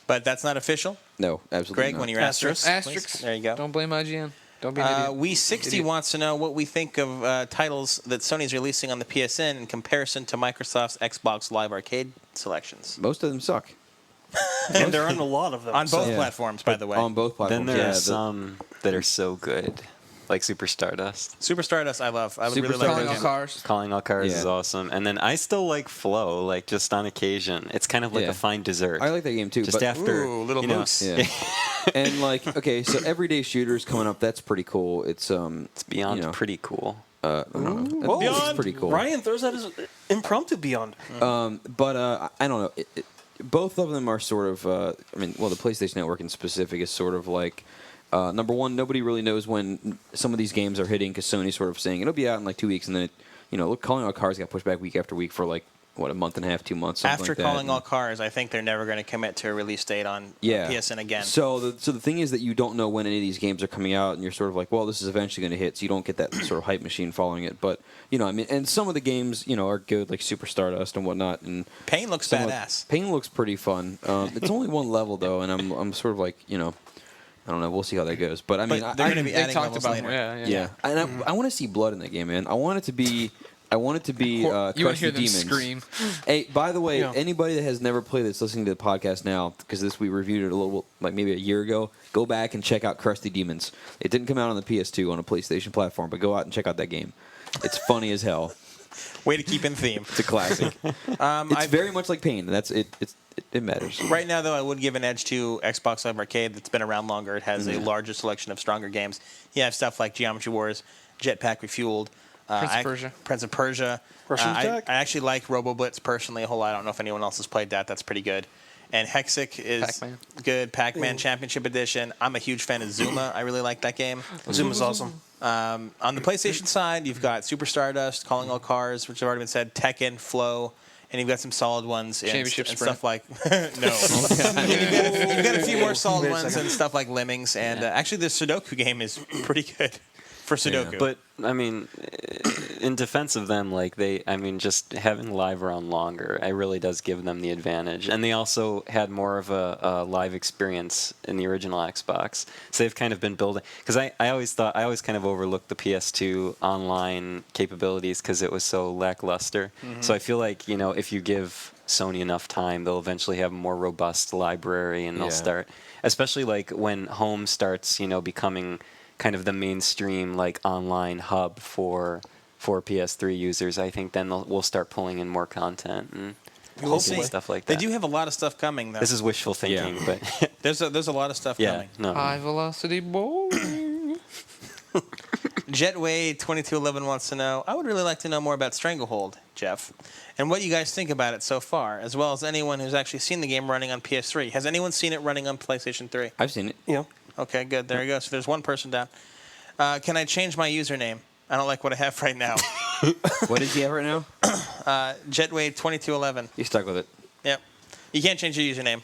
But that's not official. No, absolutely Greg, not. when you're Asterisk. asterisks. There you go. Don't blame IGN. Don't be an idiot. We60 Idiot. wants to know what we think of titles that Sony's releasing on the PSN in comparison to Microsoft's Xbox Live Arcade selections. Most of them suck. And there aren't a lot of them. On both Yeah. platforms, by the way. On both platforms. Then there yeah, are some that are so good. Like Super Stardust. Super Stardust, I love. I would Super really like Calling that all game. cars. Calling All Cars Yeah. is awesome. And then I still like Flow, like just on occasion. It's kind of like Yeah. a fine dessert. I like that game too. Just but after Ooh, little you know, moose. Yeah. And like, okay, so everyday shooters coming up. That's pretty cool. It's It's beyond you know, pretty cool. I don't know. Whoa. It's pretty cool. Ryan throws out his impromptu Beyond. But I don't know. Both of them are sort of. I mean, well, the PlayStation Network in specific is sort of like. Number one, nobody really knows when some of these games are hitting because Sony's sort of saying it'll be out in like 2 weeks, and then look, Calling All Cars got pushed back week after week for like what, a month and a half, 2 months. Something After like that. Calling All Cars, I think they're never going to commit to a release date on PSN again. So the thing is that you don't know when any of these games are coming out, and you're sort of like, well, this is eventually going to hit, so you don't get that sort of hype machine following it. But I mean, and some of the games are good, like Super Stardust and whatnot. And Pain looks some of- badass. Pain looks pretty fun. It's only one level though, and I'm sort of like I don't know. We'll see how that goes. But I mean, But they're going to be They adding talked levels about later. yeah. and I want to see blood in that game, man. I want it to be. You want to hear them Demons. scream. Hey, by the way, Yeah. anybody that has never played this, listening to the podcast now, because we reviewed it a little, like maybe a year ago, go back and check out Crusty Demons. It didn't come out on the PS2 on a PlayStation platform, but go out and check out that game. It's funny as hell. Way to keep in theme. It's a classic. It's very much like Pain. That's it. It matters. Right now, though, I would give an edge to Xbox Live Arcade that's been around longer. It has a larger selection of stronger games. You have stuff like Geometry Wars, Jetpack Refueled, Prince of Persia. Russian I Attack? actually like Robo Blitz personally a whole lot. I don't know if anyone else has played that. That's pretty good. And Hexic is Pac-Man. good. Pac-Man Championship Edition. I'm a huge fan of Zuma. I really like that game. Zoom is awesome. On the PlayStation side, you've got Super Stardust, Calling All Cars, which have already been said, Tekken, Flow, and you've got some solid ones and Championship stuff like no. You've got a few more solid Wait a ones second. and stuff like Lemmings, and actually the Sudoku game is pretty good for Sudoku. But I mean, in defense of them, just having live around longer, it really does give them the advantage. And they also had more of a live experience in the original Xbox, so they've kind of been building. Because I always kind of overlooked the PS2 online capabilities because it was so lackluster. Mm-hmm. So I feel like if you give Sony enough time, they'll eventually have a more robust library, and they'll start, especially like when home starts, becoming kind of the mainstream like online hub for PS3 users. I think then we'll start pulling in more content and We'll see. stuff like They that. do have a lot of stuff coming, though. This is wishful thinking, but There's a lot of stuff yeah, coming. no. High velocity bowling. Jetway 2211 wants to know, I would really like to know more about Stranglehold, Jeff, and what you guys think about it so far, as well as anyone who's actually seen the game running on PS3. Has anyone seen it running on PlayStation 3? I've seen it. Yeah. Okay, good. There you go. So there's one person down. Can I change my username? I don't like what I have right now. What is he have right now? Jetway 2211. You stuck with it. Yep. You can't change your username.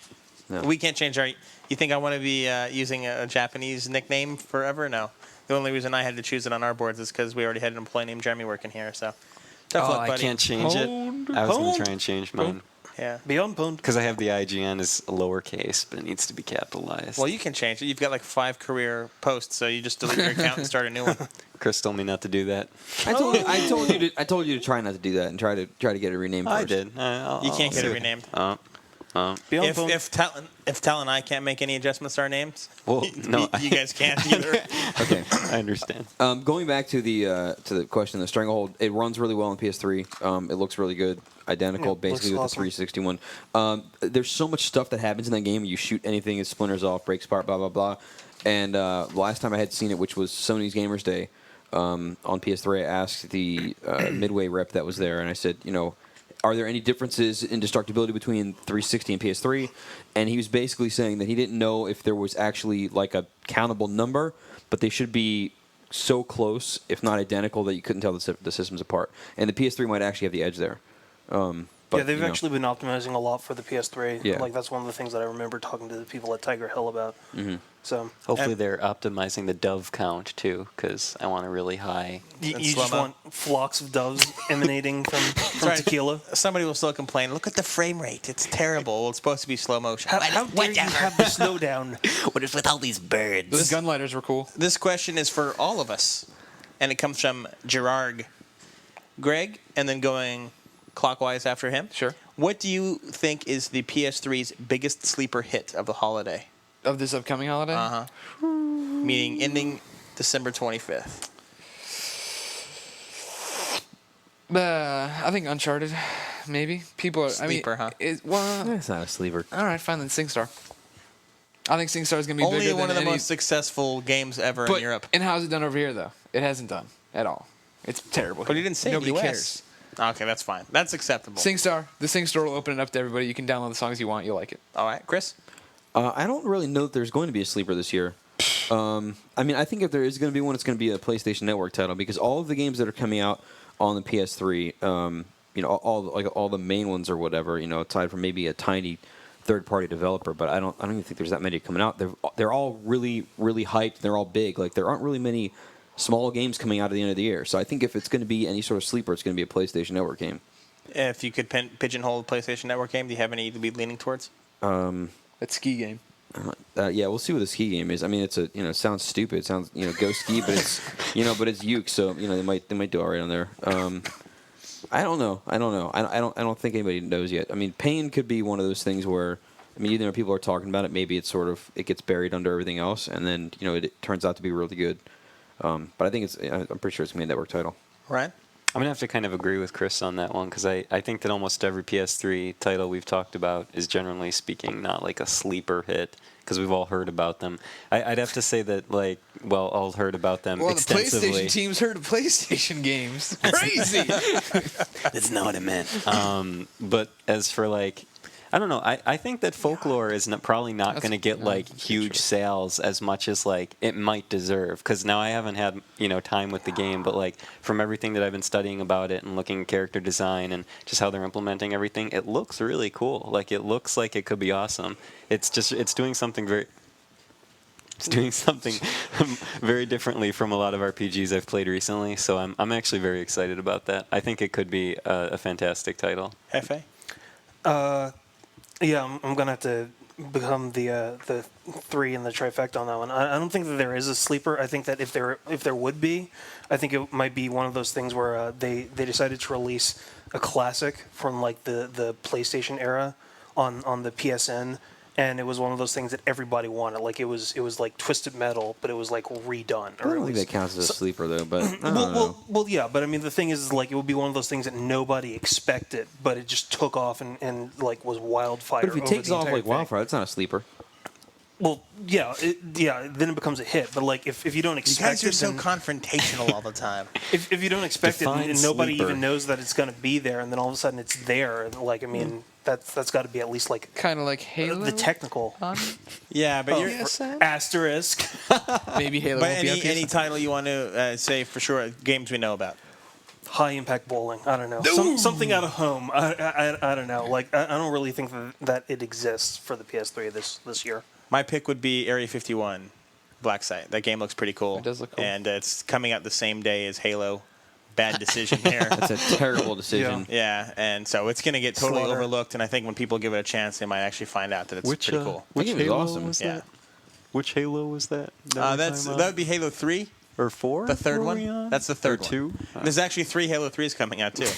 No. We can't change our... You think I want to be using a Japanese nickname forever? No. The only reason I had to choose it on our boards is because we already had an employee named Jeremy working here. So, tough luck, I buddy. can't change it. I was going to try and change mine Yeah. Beyond Pwned. because I have the IGN as lowercase, but it needs to be capitalized. Well, you can change it. You've got like 5 career posts, so you just delete your account and start a new one. Chris told me not to do that. I told you to try not to do that and try to get it renamed first. I did. You I'll can't get see it what- renamed. Beyond If Pwned. Tal and I can't make any adjustments to our names, Well, no, you guys can't either. Okay. I understand. Going back to the question, the Stranglehold, it runs really well on PS3. It looks really good, identical, Yeah, basically with looks the 361. There's so much stuff that happens in that game. You shoot anything, it splinters off, breaks apart, blah blah blah. And last time I had seen it, which was Sony's Gamers Day on PS3, I asked the Midway rep that was there, and I said, are there any differences in destructibility between 360 and PS3? And he was basically saying that he didn't know if there was actually like a countable number, but they should be so close, if not identical, that you couldn't tell the systems apart. And the PS3 might actually have the edge there. But, Yeah, they've actually been optimizing a lot for the PS3. Yeah. Like, that's one of the things that I remember talking to the people at Tiger Hill about. Mm-hmm. So, Hopefully they're optimizing the dove count too, because I want a really high. you And just slow-mo. want flocks of doves emanating from Sorry. tequila. Somebody will still complain. Look at the frame rate; it's terrible. Well, it's supposed to be slow motion. How dare you have the slowdown? What is with all these birds? Those gunlighters were cool. This question is for all of us, and it comes from Gerard, Greg, and then going clockwise after him. Sure. What do you think is the PS3's biggest sleeper hit of the holiday? Of this upcoming holiday? Meaning ending December 25th. I think Uncharted, maybe. People are. Sleeper, huh? Well, That's not a sleeper. all right, fine then. SingStar. I think SingStar is going to be Only bigger one than of the any, most successful games ever but, in Europe. And how's it done over here, though? It hasn't done at all. It's terrible. But he didn't say Nobody US. cares. Okay, that's fine. That's acceptable. SingStar. The SingStar will open it up to everybody. You can download the songs you want. You'll like it. All right, Chris? I don't really know that there's going to be a sleeper this year. I mean, I think if there is going to be one, it's going to be a PlayStation Network title because all of the games that are coming out on the PS3, all the main ones or whatever, aside from maybe a tiny third-party developer, but I don't even think there's that many coming out. They're all really, really hyped. They're all big. Like there aren't really many small games coming out at the end of the year. So I think if it's going to be any sort of sleeper, it's going to be a PlayStation Network game. If you could pigeonhole a PlayStation Network game, do you have any to be leaning towards? That ski game. Yeah, we'll see what the ski game is. I mean, it's it sounds stupid. It sounds go ski, but it's but it's Uke, so they might do all right on there. I don't know. I don't think anybody knows yet. I mean, Pain could be one of those things where either people are talking about it, maybe it's it gets buried under everything else, and then it turns out to be really good. But I think I'm pretty sure it's gonna be a network title. Right. I'm going to have to kind of agree with Chris on that one because I think that almost every PS3 title we've talked about is generally speaking not like a sleeper hit because we've all heard about them. I'd have to say that, all heard about them extensively. The PlayStation team's heard of PlayStation games. Crazy! That's not what I meant. But as for I don't know. I think that Folklore is probably not going to get huge sales as much as it might deserve. Because now I haven't had time with the game, but from everything that I've been studying about it and looking at character design and just how they're implementing everything, it looks really cool. It looks like it could be awesome. It's doing something very. It's doing something very differently from a lot of RPGs I've played recently. So I'm actually very excited about that. I think it could be a fantastic title. Hefe? Yeah, I'm gonna have to become the three in the trifecta on that one. I don't think that there is a sleeper. I think that if there would be, I think it might be one of those things where they decided to release a classic from the PlayStation era on the PSN, and it was one of those things that everybody wanted. It was like Twisted Metal, but it was redone. I don't think that counts as a sleeper though. But I don't know. Well, yeah. But I mean, the thing is it would be one of those things that nobody expected, but it just took off and was wildfire. But if it takes off like wildfire, that's not a sleeper. Well, yeah, then it becomes a hit. But if you don't expect You guys are it, so then, confrontational all the time. if you don't expect it Define and nobody sleeper. even knows that it's going to be there, and then all of a sudden it's there, that's got to be at least Kind of like Halo. the technical Yeah, but you're... asterisk. Maybe Halo But won't be on any PS5. title you want to say for sure, games we know about? High impact bowling. I don't know. Something out of home. I don't know. I don't really think that it exists for the PS3 this year. My pick would be Area 51, Black Site. That game looks pretty cool. It does look cool. And it's coming out the same day as Halo. Bad decision here. That's a terrible decision. Yeah, and so it's going to get totally Slaughter. overlooked, and I think when people give it a chance, they might actually find out that it's pretty cool. That game is awesome. was Yeah. that? Which Halo was that? That would be Halo 3, or 4? the third Were we one. on? That's the third Or one. 2? There's actually 3 Halo 3s coming out, too.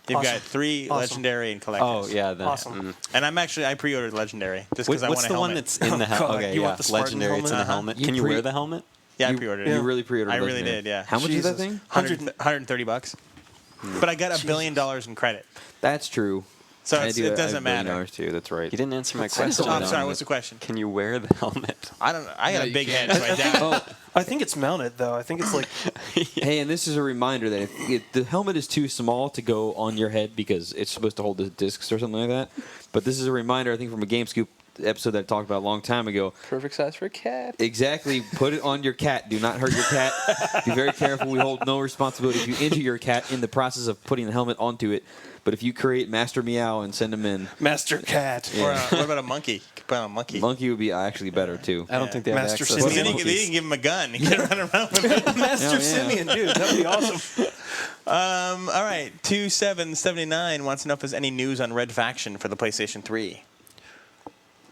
You've got 3 Awesome. Legendary and Collectors. Oh yeah, that. Awesome. And I pre-ordered Legendary just because I want What's a the helmet. one that's in the God, helmet? Okay, you yeah, want the Spartan Legendary. It's in the helmet? helmet. Can you wear the helmet? Yeah, I pre-ordered You it. really pre-ordered I really Legendary. did, yeah. How much is that Jesus. thing? $130. But I got $1 billion in credit. That's true. So I it do- I doesn't have matter. $1 too. That's right. You didn't answer my I just question. don't I'm know. sorry, what's the question? Can you wear the helmet? I don't know. I got No, a you big can't. head, so I doubt it. I think it's mounted though. I think it's Hey, and this is a reminder that if the helmet is too small to go on your head because it's supposed to hold the discs or something like that. But this is a reminder, I think, from a GameScoop episode that I talked about a long time ago. Perfect size for a cat. Exactly. Put it on your cat. Do not hurt your cat. Be very careful. We hold no responsibility if you injure your cat in the process of putting the helmet onto it. But if you create Master Meow and send them in, Master Cat. Or what about a monkey? You could put on a monkey. Monkey would be actually better too. I don't think they have Master access Simeon. to Then you monkeys. can give him a gun. He can run around with it. Master Oh, yeah. Simeon, dude. That'd be awesome. All right. 2779 wants to know if there's any news on Red Faction for the PlayStation 3.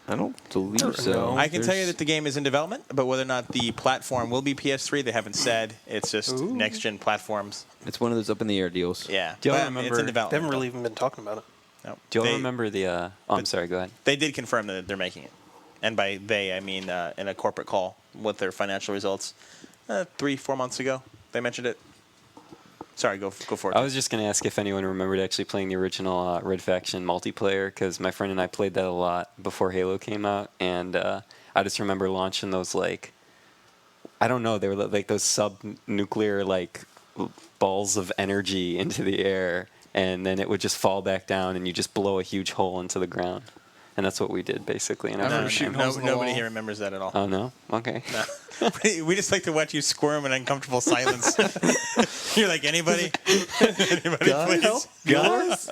I don't believe so. know. I can tell you that the game is in development, but whether or not the platform will be PS3, they haven't said. It's just next-gen platforms. It's one of those up in the air deals. Yeah. Do y'all But, remember- It's in They development. haven't really even been talking about it. No. Do you all They- remember the? Oh, I'm sorry. Go ahead. They did confirm that they're making it. And by they, I mean in a corporate call with their financial results. 3-4 months ago. They mentioned it. Sorry, go for it. I was just going to ask if anyone remembered actually playing the original Red Faction multiplayer, because my friend and I played that a lot before Halo came out, and I just remember launching those, like, I don't know, they were like those sub-nuclear, like, balls of energy into the air, and then it would just fall back down, and you just blow a huge hole into the ground. And that's what we we did, I remember shooting holes in the Nobody wall. here remembers that at all. Oh, no? Okay. No. We just like to watch you squirm in uncomfortable silence. You're like, anybody? Anybody, please? Guys?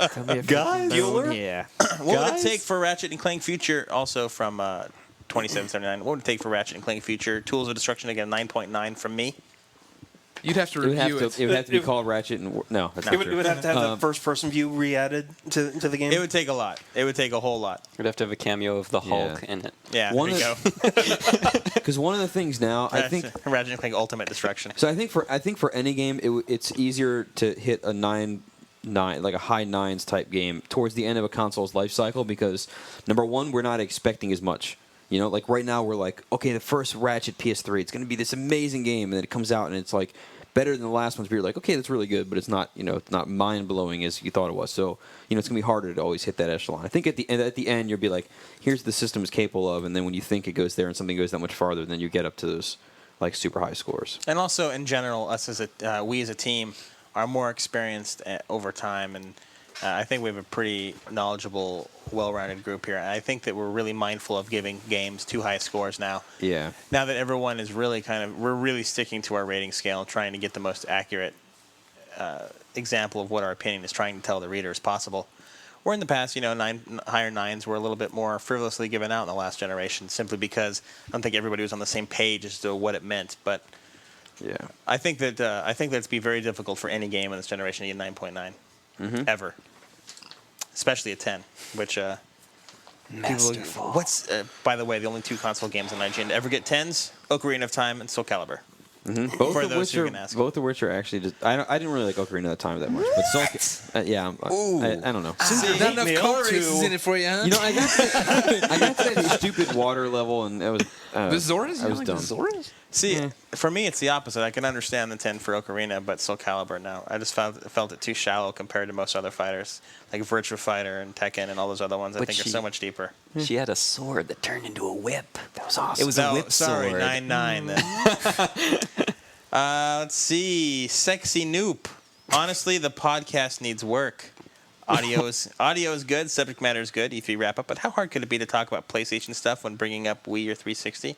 Guys? Yeah. What would it Guys? take for Ratchet and Clank Future, also from 2779, what would it take for Ratchet and Clank Future? Tools of Destruction to get a 9.9 from me? You'd have to It would review have to. It would have to be called Ratchet and no. That's It not would, true. it would have to have the first-person view re-added to the game. It would take a lot. It would take a whole lot. We'd have to have a cameo of the Hulk in it. Yeah, One there you of- go. Because one of the things now, I think. Ratchet and Clank Ultimate Destruction. So I think for any game, it's easier to hit a 9, like a high 9s type game towards the end of a console's life cycle, because number one, we're not expecting as much. You know, like right now we're like, okay, the first Ratchet PS3, it's going to be this amazing game, and then it comes out and it's like better than the last ones. But you're like, okay, that's really good, but it's not, it's not mind blowing as you thought it was. So it's going to be harder to always hit that echelon. I think at the end you'll be like, here's the system is capable of, and then when you think it goes there and something goes that much farther, then you get up to those like super high scores. And also, in general, we as a team are more experienced over time, and I think we have a pretty knowledgeable, well-rounded group here. And I think that we're really mindful of giving games too high scores now. Yeah. Now that everyone is really we're really sticking to our rating scale and trying to get the most accurate example of what our opinion is trying to tell the reader as possible. Where in the past, higher 9s were a little bit more frivolously given out in the last generation, simply because I don't think everybody was on the same page as to what it meant. But Yeah. I think that it'd be very difficult for any game in this generation to get 9.9 ever, especially a 10, which Masterful. what's by the way, the only two console games on IGN to ever get 10s: Ocarina of Time and Soul Calibur. Both For of those which who are can ask. both of which are actually just. I didn't really like Ocarina of Time that much, but Soul. Yeah. I don't know. Not enough Me car too. races in it for you, huh? I got to that stupid water level, and it was. the Zoras? I was like dumb. The Zoras? See, for me, it's the opposite. I can understand the 10 for Ocarina, but Soul Calibur, no. I just felt it too shallow compared to most other fighters, like Virtua Fighter and Tekken and all those other ones. I But think are she- so much deeper. She had a sword that turned into a whip. That was awesome. It was No, a whip sorry, sword. 9-9 then. Let's see. Sexy Noop. Honestly, the podcast needs work. Audio is good. Subject matter is good. E3 wrap up. But how hard could it be to talk about PlayStation stuff when bringing up Wii or 360?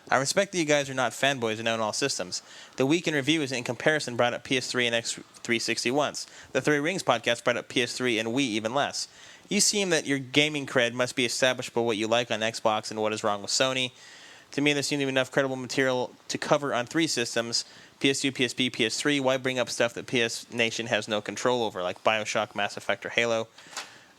I respect that you guys are not fanboys and own all systems. The Week in Review is in comparison brought up PS3 and X360 once. The Three Rings podcast brought up PS3 and Wii even less. You seem that your gaming cred must be established by what you like on Xbox and what is wrong with Sony. To me, there seems to be enough credible material to cover on three systems, PS2, PSP, PS3. Why bring up stuff that PS Nation has no control over, like Bioshock, Mass Effect, or Halo?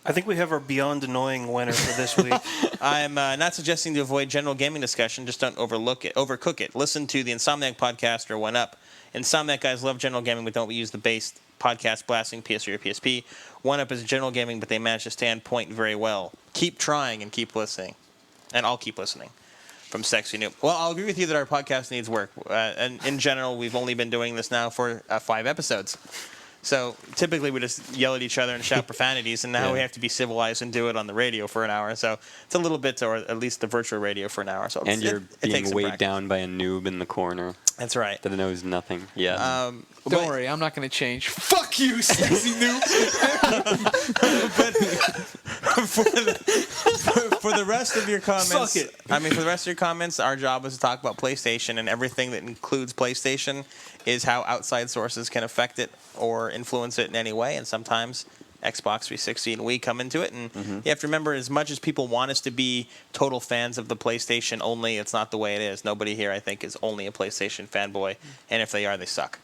I think we have our beyond annoying winner for this week. I'm not suggesting to avoid general gaming discussion, just don't overcook it. Listen to the Insomniac podcast or One Up. Insomniac guys love general gaming, but don't use the base podcast blasting PS3 or PSP. One Up is general gaming, but they manage to stay on point very well. Keep trying and keep listening. And I'll keep listening. From Sexy Noob. Well, I'll agree with you that our podcast needs work. And in general, we've only been doing this now for 5 episodes. So typically we just yell at each other and shout profanities, and now we have to be civilized and do it on the radio for an hour. So it's a little bit, or at least the virtual radio for an hour. So And you're it takes being some weighed practice. down by a noob in the corner That's right. that knows nothing yet. Don't But- worry, I'm not going to change. Fuck you, sexy noob. For the rest of your comments, Suck it. I mean, for the rest of your comments, our job is to talk about PlayStation, and everything that includes PlayStation is how outside sources can affect it or influence it in any way. And sometimes Xbox 360 and Wii come into it. And you have to remember, as much as people want us to be total fans of the PlayStation only, it's not the way it is. Nobody here, I think, is only a PlayStation fanboy. And if they are, they suck.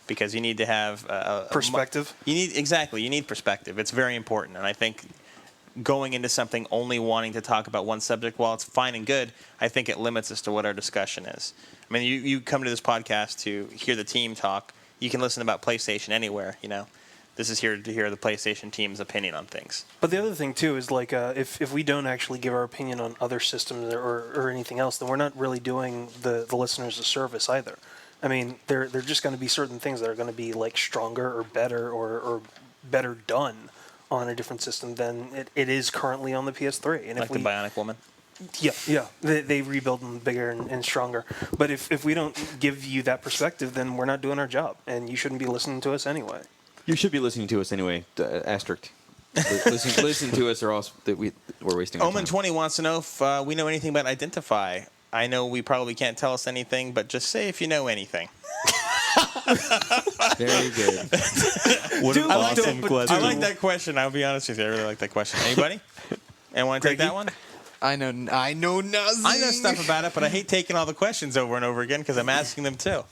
Because you need to have Perspective. You need perspective. It's very important. And I think going into something only wanting to talk about one subject, while it's fine and good, I think it limits us to what our discussion is. I mean, you come to this podcast to hear the team talk. You can listen about PlayStation anywhere, This is here to hear the PlayStation team's opinion on things. But the other thing too is like if we don't actually give our opinion on other systems or anything else, then we're not really doing the listeners a service either. I mean, there just going to be certain things that are going to be like stronger or better done on a different system than it is currently on the PS3. And Like the Bionic Woman. Yeah, they rebuild them bigger and stronger. But if we don't give you that perspective, then we're not doing our job, and you shouldn't be listening to us anyway. You should be listening to us anyway. Asterisk. listen to us, or else we're wasting our time. Omen20 wants to know if we know anything about Identify. I know we probably can't tell us anything, but just say if you know anything. Very good. What an awesome question. I like that question. I'll be honest with you. I really like that question. Anybody? Anyone want to take that one? I know nothing. I know stuff about it, but I hate taking all the questions over and over again because I'm asking them too.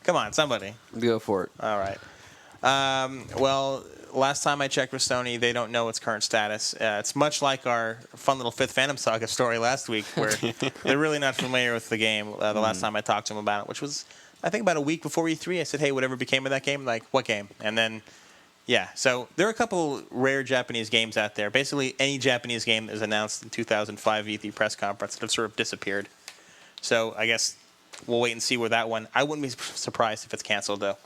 Come on, somebody. Go for it. All right. Well, last time I checked with Sony, they don't know its current status. It's much like our fun little Fifth Phantom Saga story last week, where they're really not familiar with the game. The last time I talked to them about it, which was, I think, about a week before E3, I said, hey, whatever became of that game? Like, what game? And then, yeah. So there are a couple rare Japanese games out there. Basically, any Japanese game that was announced in 2005 E3 press conference that have sort of disappeared. So I guess we'll wait and see where that one. I wouldn't be surprised if it's canceled, though.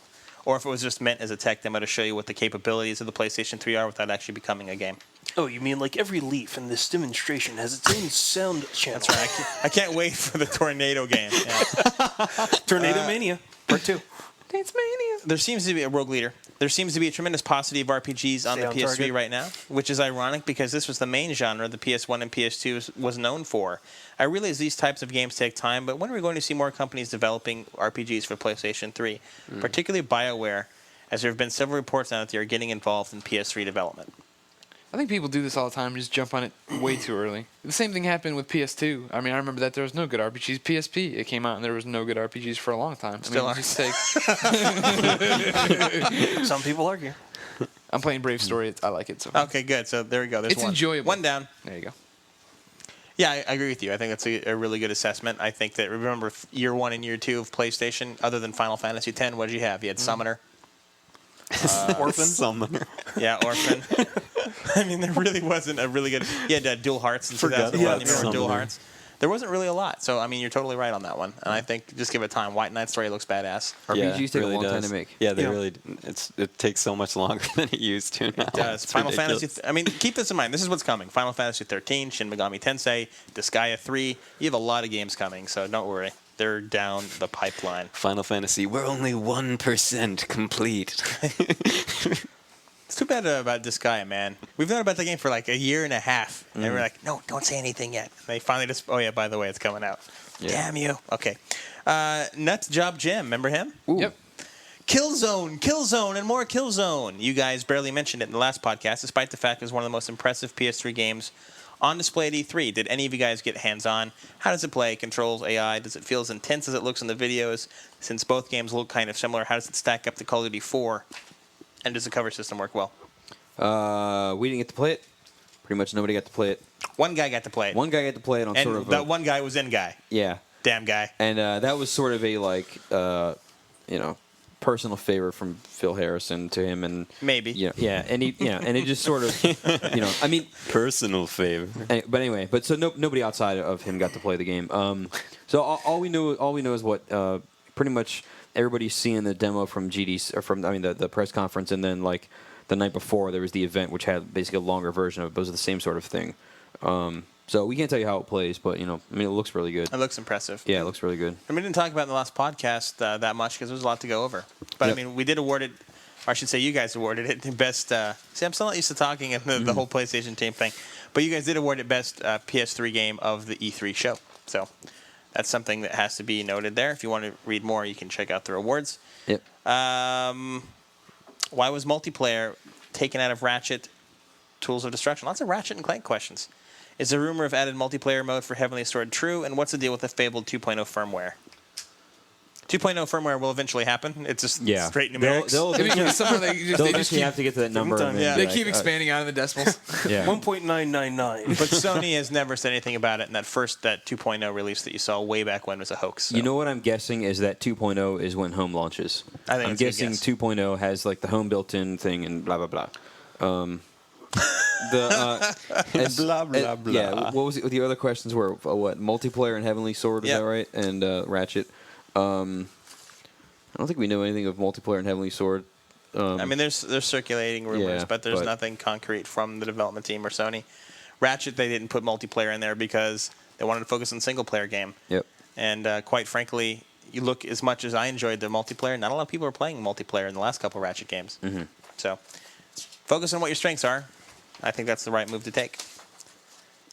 Or if it was just meant as a tech demo to show you what the capabilities of the PlayStation 3 are without actually becoming a game. Oh, you mean like every leaf in this demonstration has its own sound channel? That's right. I can't wait for the Tornado game. Yeah. Tornado Mania, Part 2. Dance Mania. There seems to be a Rogue Leader. There seems to be a tremendous paucity of RPGs on Stay the on PS3 target. right now, which is ironic because this was the main genre the PS1 and PS2 was known for. I realize these types of games take time, but when are we going to see more companies developing RPGs for PlayStation 3, particularly BioWare, as there have been several reports now that they are getting involved in PS3 development? I think people do this all the time, just jump on it way too early. The same thing happened with PS2. I mean, I remember that there was no good RPGs. PSP, it came out and there was no good RPGs for a long time. Still I are. mean, just take, Some people argue. I'm playing Brave Story. I like it. So Okay, good. So there we go. There's It's one. enjoyable. One down. there you go. Yeah, I agree with you. I think that's a really good assessment. I think that, remember, year 1 and year 2 of PlayStation, other than Final Fantasy X, what did you have? You had Summoner. Orphan. Summoner. Yeah, Orphan. I mean, there really wasn't a really good... You had Dual Hearts in Forgot 2001. about You remember Dual Summoner. Hearts? There wasn't really a lot. So, I mean, you're totally right on that one. And I think just give it time. White Knight Story looks badass. RPGs take a long time to make. Yeah, they Yeah. really. It takes so much longer than it used to now. It does. It's Final ridiculous. Fantasy... I mean, keep this in mind. This is what's coming. Final Fantasy 13, Shin Megami Tensei, Disgaea 3. You have a lot of games coming, so don't worry. They're down the pipeline. Final Fantasy. We're only 1% complete. It's too bad about Disgaea, man. We've known about the game for like a year and a half. And we're like, no, don't say anything yet. And they finally just... Oh, yeah, by the way, it's coming out. Yeah. Damn you. Okay. Nuts Job Jim. Remember him? Yep. Killzone, and more Killzone. You guys barely mentioned it in the last podcast, despite the fact it was one of the most impressive PS3 games on display at E3. Did any of you guys get hands-on? How does it play? Controls, AI? Does it feel as intense as it looks in the videos? Since both games look kind of similar, how does it stack up to Call of Duty 4? And does the cover system work well? We didn't get to play it. Pretty much nobody got to play it. One guy got to play it. One guy got to play it on and sort of that one guy was in guy. yeah. Damn guy. And that was sort of a personal favor from Phil Harrison to him, and Maybe. yeah, and it just sort of, I mean, Personal favor. but anyway, so nobody outside of him got to play the game. So all we know is what pretty much everybody's seeing the demo from GDC or from the press conference, and then like the night before there was the event which had basically a longer version of it. But it was the same sort of thing. So we can't tell you how it plays, but it looks really good. It looks impressive. Yeah, it looks really good. And we didn't talk about it in the last podcast that much because there was a lot to go over. But, Yep. I mean, we did award it, or I should say you guys awarded it the best... see, I'm still not used to talking in the whole PlayStation team thing. But you guys did award it best PS3 game of the E3 show. So that's something that has to be noted there. If you want to read more, you can check out the awards. Yep. Why was multiplayer taken out of Ratchet Tools of Destruction? Lots of Ratchet and Clank questions. Is the rumor of added multiplayer mode for Heavenly Sword true? And what's the deal with the fabled 2.0 firmware? 2.0 firmware will eventually happen. It's just straight They'll, numerics. they'll I mean, eventually, somehow they just they'll eventually have to get to that number. time. And then Yeah. be they like, keep expanding out of the decimals. Yeah. 1.999. But Sony has never said anything about it, and that 2.0 release that you saw way back when was a hoax. So. You know what I'm guessing is that 2.0 is when home launches. I think I'm it's a good guessing guess. 2.0 has like the home built-in thing and blah blah blah. Blah, blah, blah. Yeah. What was it? The other questions were what multiplayer and Heavenly Sword? Is Yep. that right? And Ratchet. I don't think we know anything of multiplayer and Heavenly Sword. I mean, there's circulating rumors, Yeah, but there's but- nothing concrete from the development team or Sony. Ratchet, they didn't put multiplayer in there because they wanted to focus on single-player game. Yep. And quite frankly, you look, as much as I enjoyed the multiplayer, not a lot of people are playing multiplayer in the last couple Ratchet games. Mm-hmm. So focus on what your strengths are. I think that's the right move to take.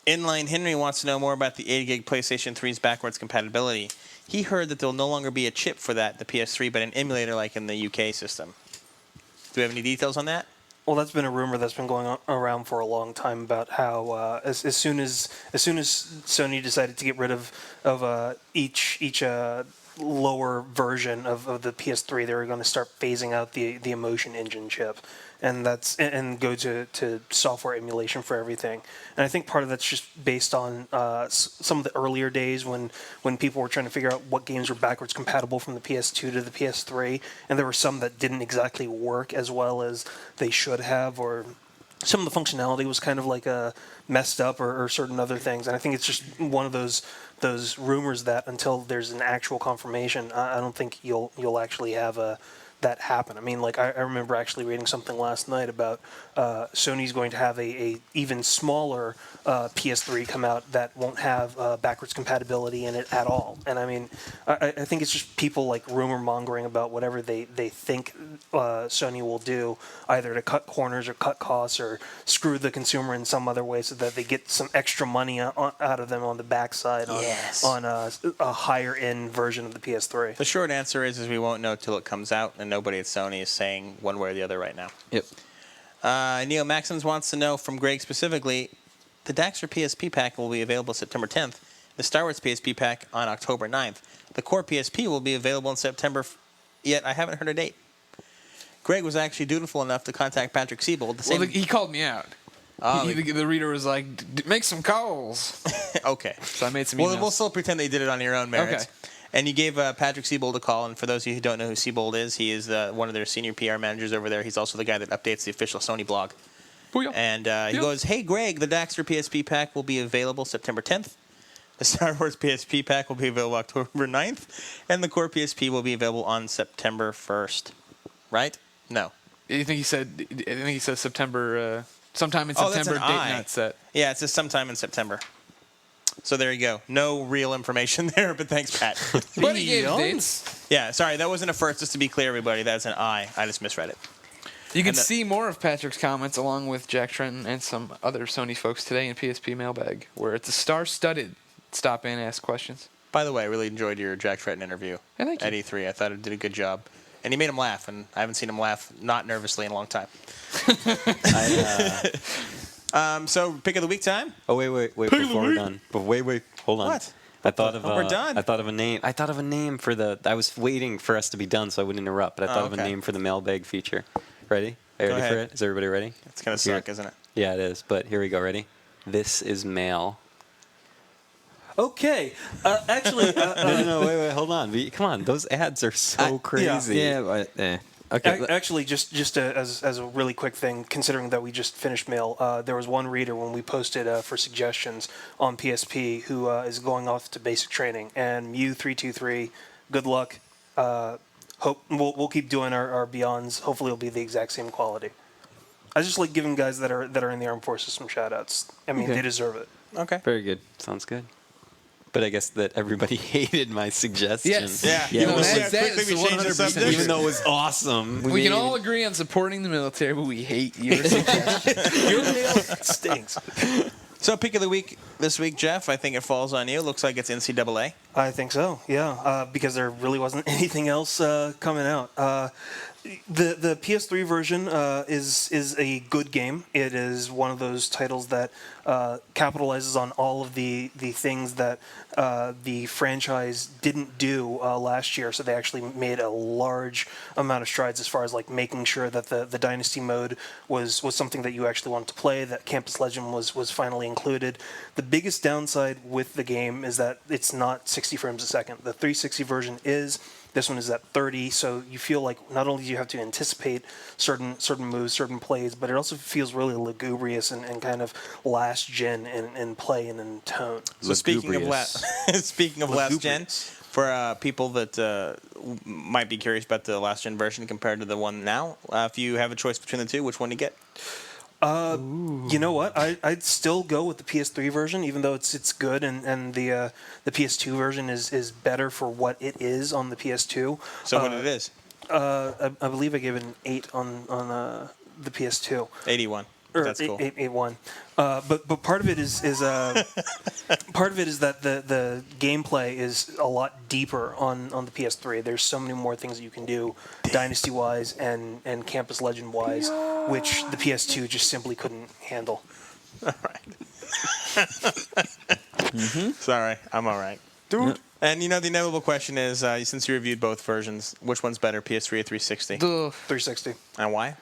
Inline Henry wants to know more about the 80 gig PlayStation 3's backwards compatibility. He heard that there'll no longer be a chip for that, the PS3, but an emulator like in the UK system. Do we have any details on that? Well, that's been a rumor that's been going around for a long time about how as soon as Sony decided to get rid of each lower version of the PS3, they were going to start phasing out the Emotion Engine chip, and go to software emulation for everything. And I think part of that's just based on some of the earlier days when people were trying to figure out what games were backwards compatible from the PS2 to the PS3, and there were some that didn't exactly work as well as they should have, or some of the functionality was kind of like messed up or certain other things. And I think it's just one of those rumors that until there's an actual confirmation, I don't think you'll actually have that happen. I mean, like I remember actually reading something last night about Sony's going to have a even smaller PS3 come out that won't have backwards compatibility in it at all. And I mean, I think it's just people like rumor mongering about whatever they think Sony will do, either to cut corners or cut costs or screw the consumer in some other way so that they get some extra money out of them on the backside on a higher end version of the PS3. The short answer is we won't know till it comes out, and nobody at Sony is saying one way or the other right now. Yep. Neo Maxims wants to know from Greg specifically, the Daxter PSP pack will be available September 10th, the Star Wars PSP pack on October 9th. The core PSP will be available in September, yet I haven't heard a date. Greg was actually dutiful enough to contact Patrick Siebold. Well, he called me out. The reader was like, make some calls. Okay. So I made some Well, emails. we'll still pretend they did it on your own merits. Okay. And you gave Patrick Siebold a call, and for those of you who don't know who Siebold is, he is one of their senior PR managers over there. He's also the guy that updates the official Sony blog. Booyah. And he goes, hey, Greg, the Daxter PSP pack will be available September 10th. The Star Wars PSP pack will be available October 9th. And the core PSP will be available on September 1st. Right? No. I think he said September, sometime in Oh, that's September, an date I. not set. Yeah, it says sometime in September. So there you go. No real information there, but thanks, Pat. But he gave dates. Yeah, sorry, that wasn't a first. Just to be clear, everybody, that's an I. I just misread it. You can And see more of Patrick's comments along with Jack Trenton and some other Sony folks today in PSP Mailbag, where it's a star-studded stop in, ask questions. By the way, I really enjoyed your Jack Tretton interview Yeah, thank you. at E3. I thought it did a good job. And he made him laugh, and I haven't seen him laugh not nervously in a long time. So, pick of the week time? Oh wait! Before we're done, but wait! Hold on. What? I thought of We're done. I thought of a name. I thought of a name for the. I was waiting for us to be done so I wouldn't interrupt. But I thought of a okay. name for the mailbag feature. Ready? Are you ready ahead. for it? Is everybody ready? It's going to suck, isn't it? Yeah, it is. But here we go. Ready? This is mail. Okay, actually, No, wait, hold on. Come on, those ads are so crazy. Yeah, but okay. Actually, just as a really quick thing, considering that we just finished mail, there was one reader when we posted for suggestions on PSP who is going off to basic training, and Mew323, good luck. Hope we'll keep doing our Beyonds. Hopefully, it'll be the exact same quality. I just like giving guys that are in the armed forces some shout outs. I mean, they deserve it. Okay. Very good. Sounds good. But I guess that everybody hated my suggestion. Yes. Yeah. You know, Well, that quickly is we changed the 100%. subject. Even though it was awesome. We can all agree on supporting the military, but we hate your suggestion. Your mail stinks. So, pick of the week this week, Jeff, I think it falls on you. Looks like it's NCAA. I think so, yeah, because there really wasn't anything else coming out. The PS3 version is a good game. It is one of those titles that capitalizes on all of the things that the franchise didn't do last year. So they actually made a large amount of strides as far as like making sure that the Dynasty mode was something that you actually wanted to play. That Campus Legend was finally included. The biggest downside with the game is that it's not 60 frames a second. The 360 version is. This one is at 30, so you feel like not only do you have to anticipate certain moves, certain plays, but it also feels really lugubrious and kind of last gen in play and in tone. So speaking of last gen, for people that might be curious about the last gen version compared to the one now, if you have a choice between the two, which one do you get? You know what? I'd still go with the PS3 version, even though it's good, and the PS2 version is better for what it is on the PS2. So what it is? I believe I gave it an 8 on the PS2. 81. Or That's cool. 8-1. But part of it is part of it is that the gameplay is a lot deeper on the PS3. There's so many more things that you can do, Dynasty wise and Campus Legend wise, which the PS2 just simply couldn't handle. All right. Sorry, I'm all right. Dude. And the inevitable question is, since you reviewed both versions, which one's better, PS3 or 360? 360. And why?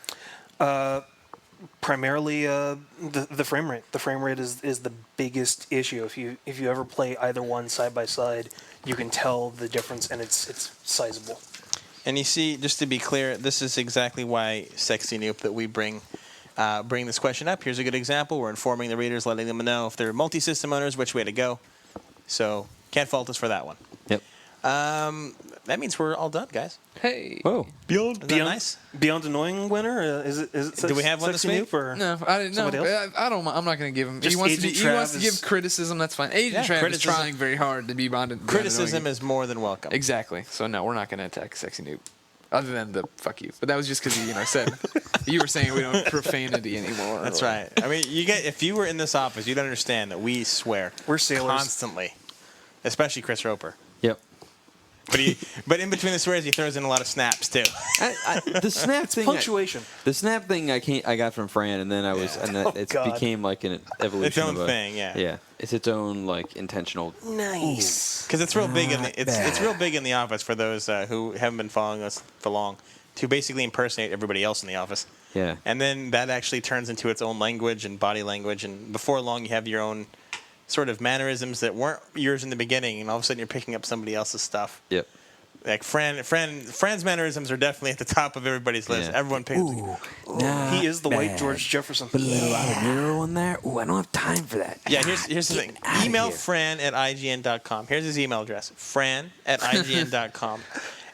Primarily the frame rate. The frame rate is the biggest issue. If you ever play either one side by side, you can tell the difference, and it's sizable. And you see, just to be clear, this is exactly why Sexy Noob that we bring this question up. Here's a good example. We're informing the readers, letting them know if they're multi-system owners, which way to go. So can't fault us for that one. Yep. That means we're all done, guys. Hey. Whoa. Isn't that nice? Beyond annoying winner. Is it? Do we have one this Sexy week? Noob or No, I didn't know. somebody else? I don't. I'm not going to give him. Just He wants Agent he wants to Trav give is- criticism. That's fine. Agent Trav is criticism. trying very hard to be bonded. Criticism is more than welcome. Exactly. So no, we're not going to attack Sexy Noob. Other than the fuck you, but that was just because you said you were saying we don't profanity anymore. That's or- right. I mean, if you were in this office, you'd understand that we swear. We're sailors. Constantly, especially Chris Roper. Yep. But in between the swears, he throws in a lot of snaps too. The snap thing. punctuation. The snap thing I got from Fran, and then it God. became like an evolution. Its own of a, thing, yeah. Yeah, it's its own like intentional. Nice. Because it's real big it's real big in the office for those who haven't been following us for long, to basically impersonate everybody else in the office. Yeah. And then that actually turns into its own language and body language, and before long you have your own sort of mannerisms that weren't yours in the beginning, and all of a sudden you're picking up somebody else's stuff. Yep. Like Fran's mannerisms are definitely at the top of everybody's list. Yeah. Everyone picks. He is the white George Jefferson. Little one there. Ooh, I don't have time for that. Yeah, here's the thing. outta Email here. Fran@IGN.com. Here's his email address. Fran@IGN.com.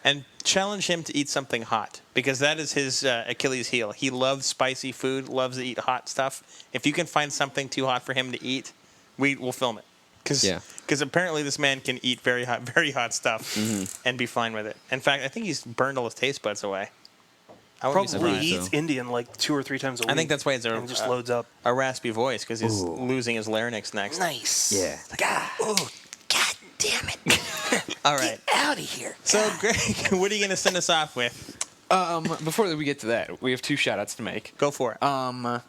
And challenge him to eat something hot, because that is his Achilles heel. He loves spicy food, loves to eat hot stuff. If you can find something too hot for him to eat, we'll film it. Because apparently this man can eat very hot stuff and be fine with it. In fact, I think he's burned all his taste buds away. I wouldn't be Probably surprised. he eats Indian like 2 or 3 times a week. I think that's why it's and just loads up. a raspy voice, because he's losing his larynx next. Nice. Yeah. God damn it. All right. Out of here. So, Greg, what are you going to send us off with? Before we get to that, we have 2 shout-outs to make. Go for it.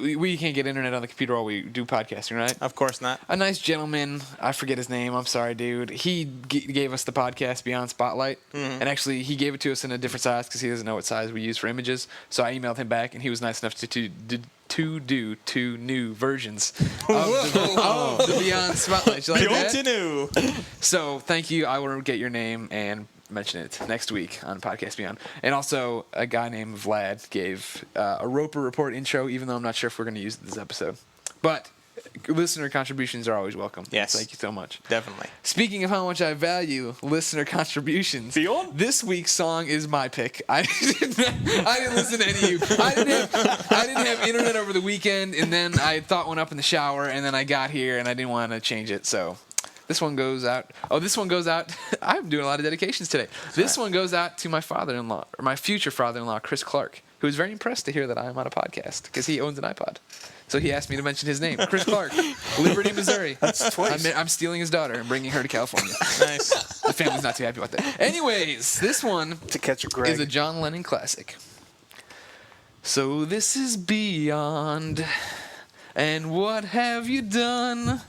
We can't get internet on the computer while we do podcasting, right? Of course not. A nice gentleman, I forget his name, I'm sorry, dude. He gave us the podcast Beyond Spotlight, and actually he gave it to us in a different size because he doesn't know what size we use for images. So I emailed him back, and he was nice enough to do 2 new versions of the Beyond Spotlight. You like that? New. So thank you. I will get your name and mention it next week on Podcast Beyond. And also, a guy named Vlad gave a Roper Report intro, even though I'm not sure if we're going to use it this episode. But listener contributions are always welcome. Yes. Thank you so much. Definitely. Speaking of how much I value listener contributions, this week's song is my pick. I didn't listen to any of you. I didn't have internet over the weekend, and then I thought one up in the shower, and then I got here, and I didn't want to change it, so... This one goes out. This one goes out. I'm doing a lot of dedications today. This one goes out to my father-in-law, or my future father-in-law, Chris Clark. who was very impressed to hear that I'm on a podcast because he owns an iPod. So he asked me to mention his name, Chris Clark, Liberty, Missouri. That's twice. I'm stealing his daughter and bringing her to California. Nice. The family's not too happy about that. Anyways, this one To catch a Greg. is a John Lennon classic. So this is Beyond. And what have you done?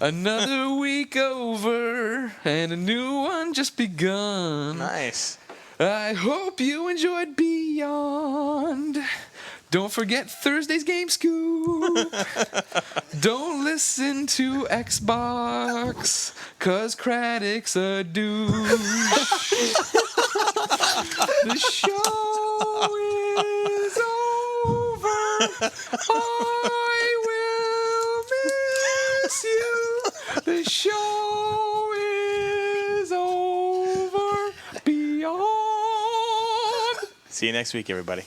Another week over, and a new one just begun. Nice. I hope you enjoyed Beyond. Don't forget Thursday's Game Scoop. Don't listen to Xbox, 'cause Craddock's a douche. The show is over. I will miss you. The show is over. Beyond. See you next week, everybody.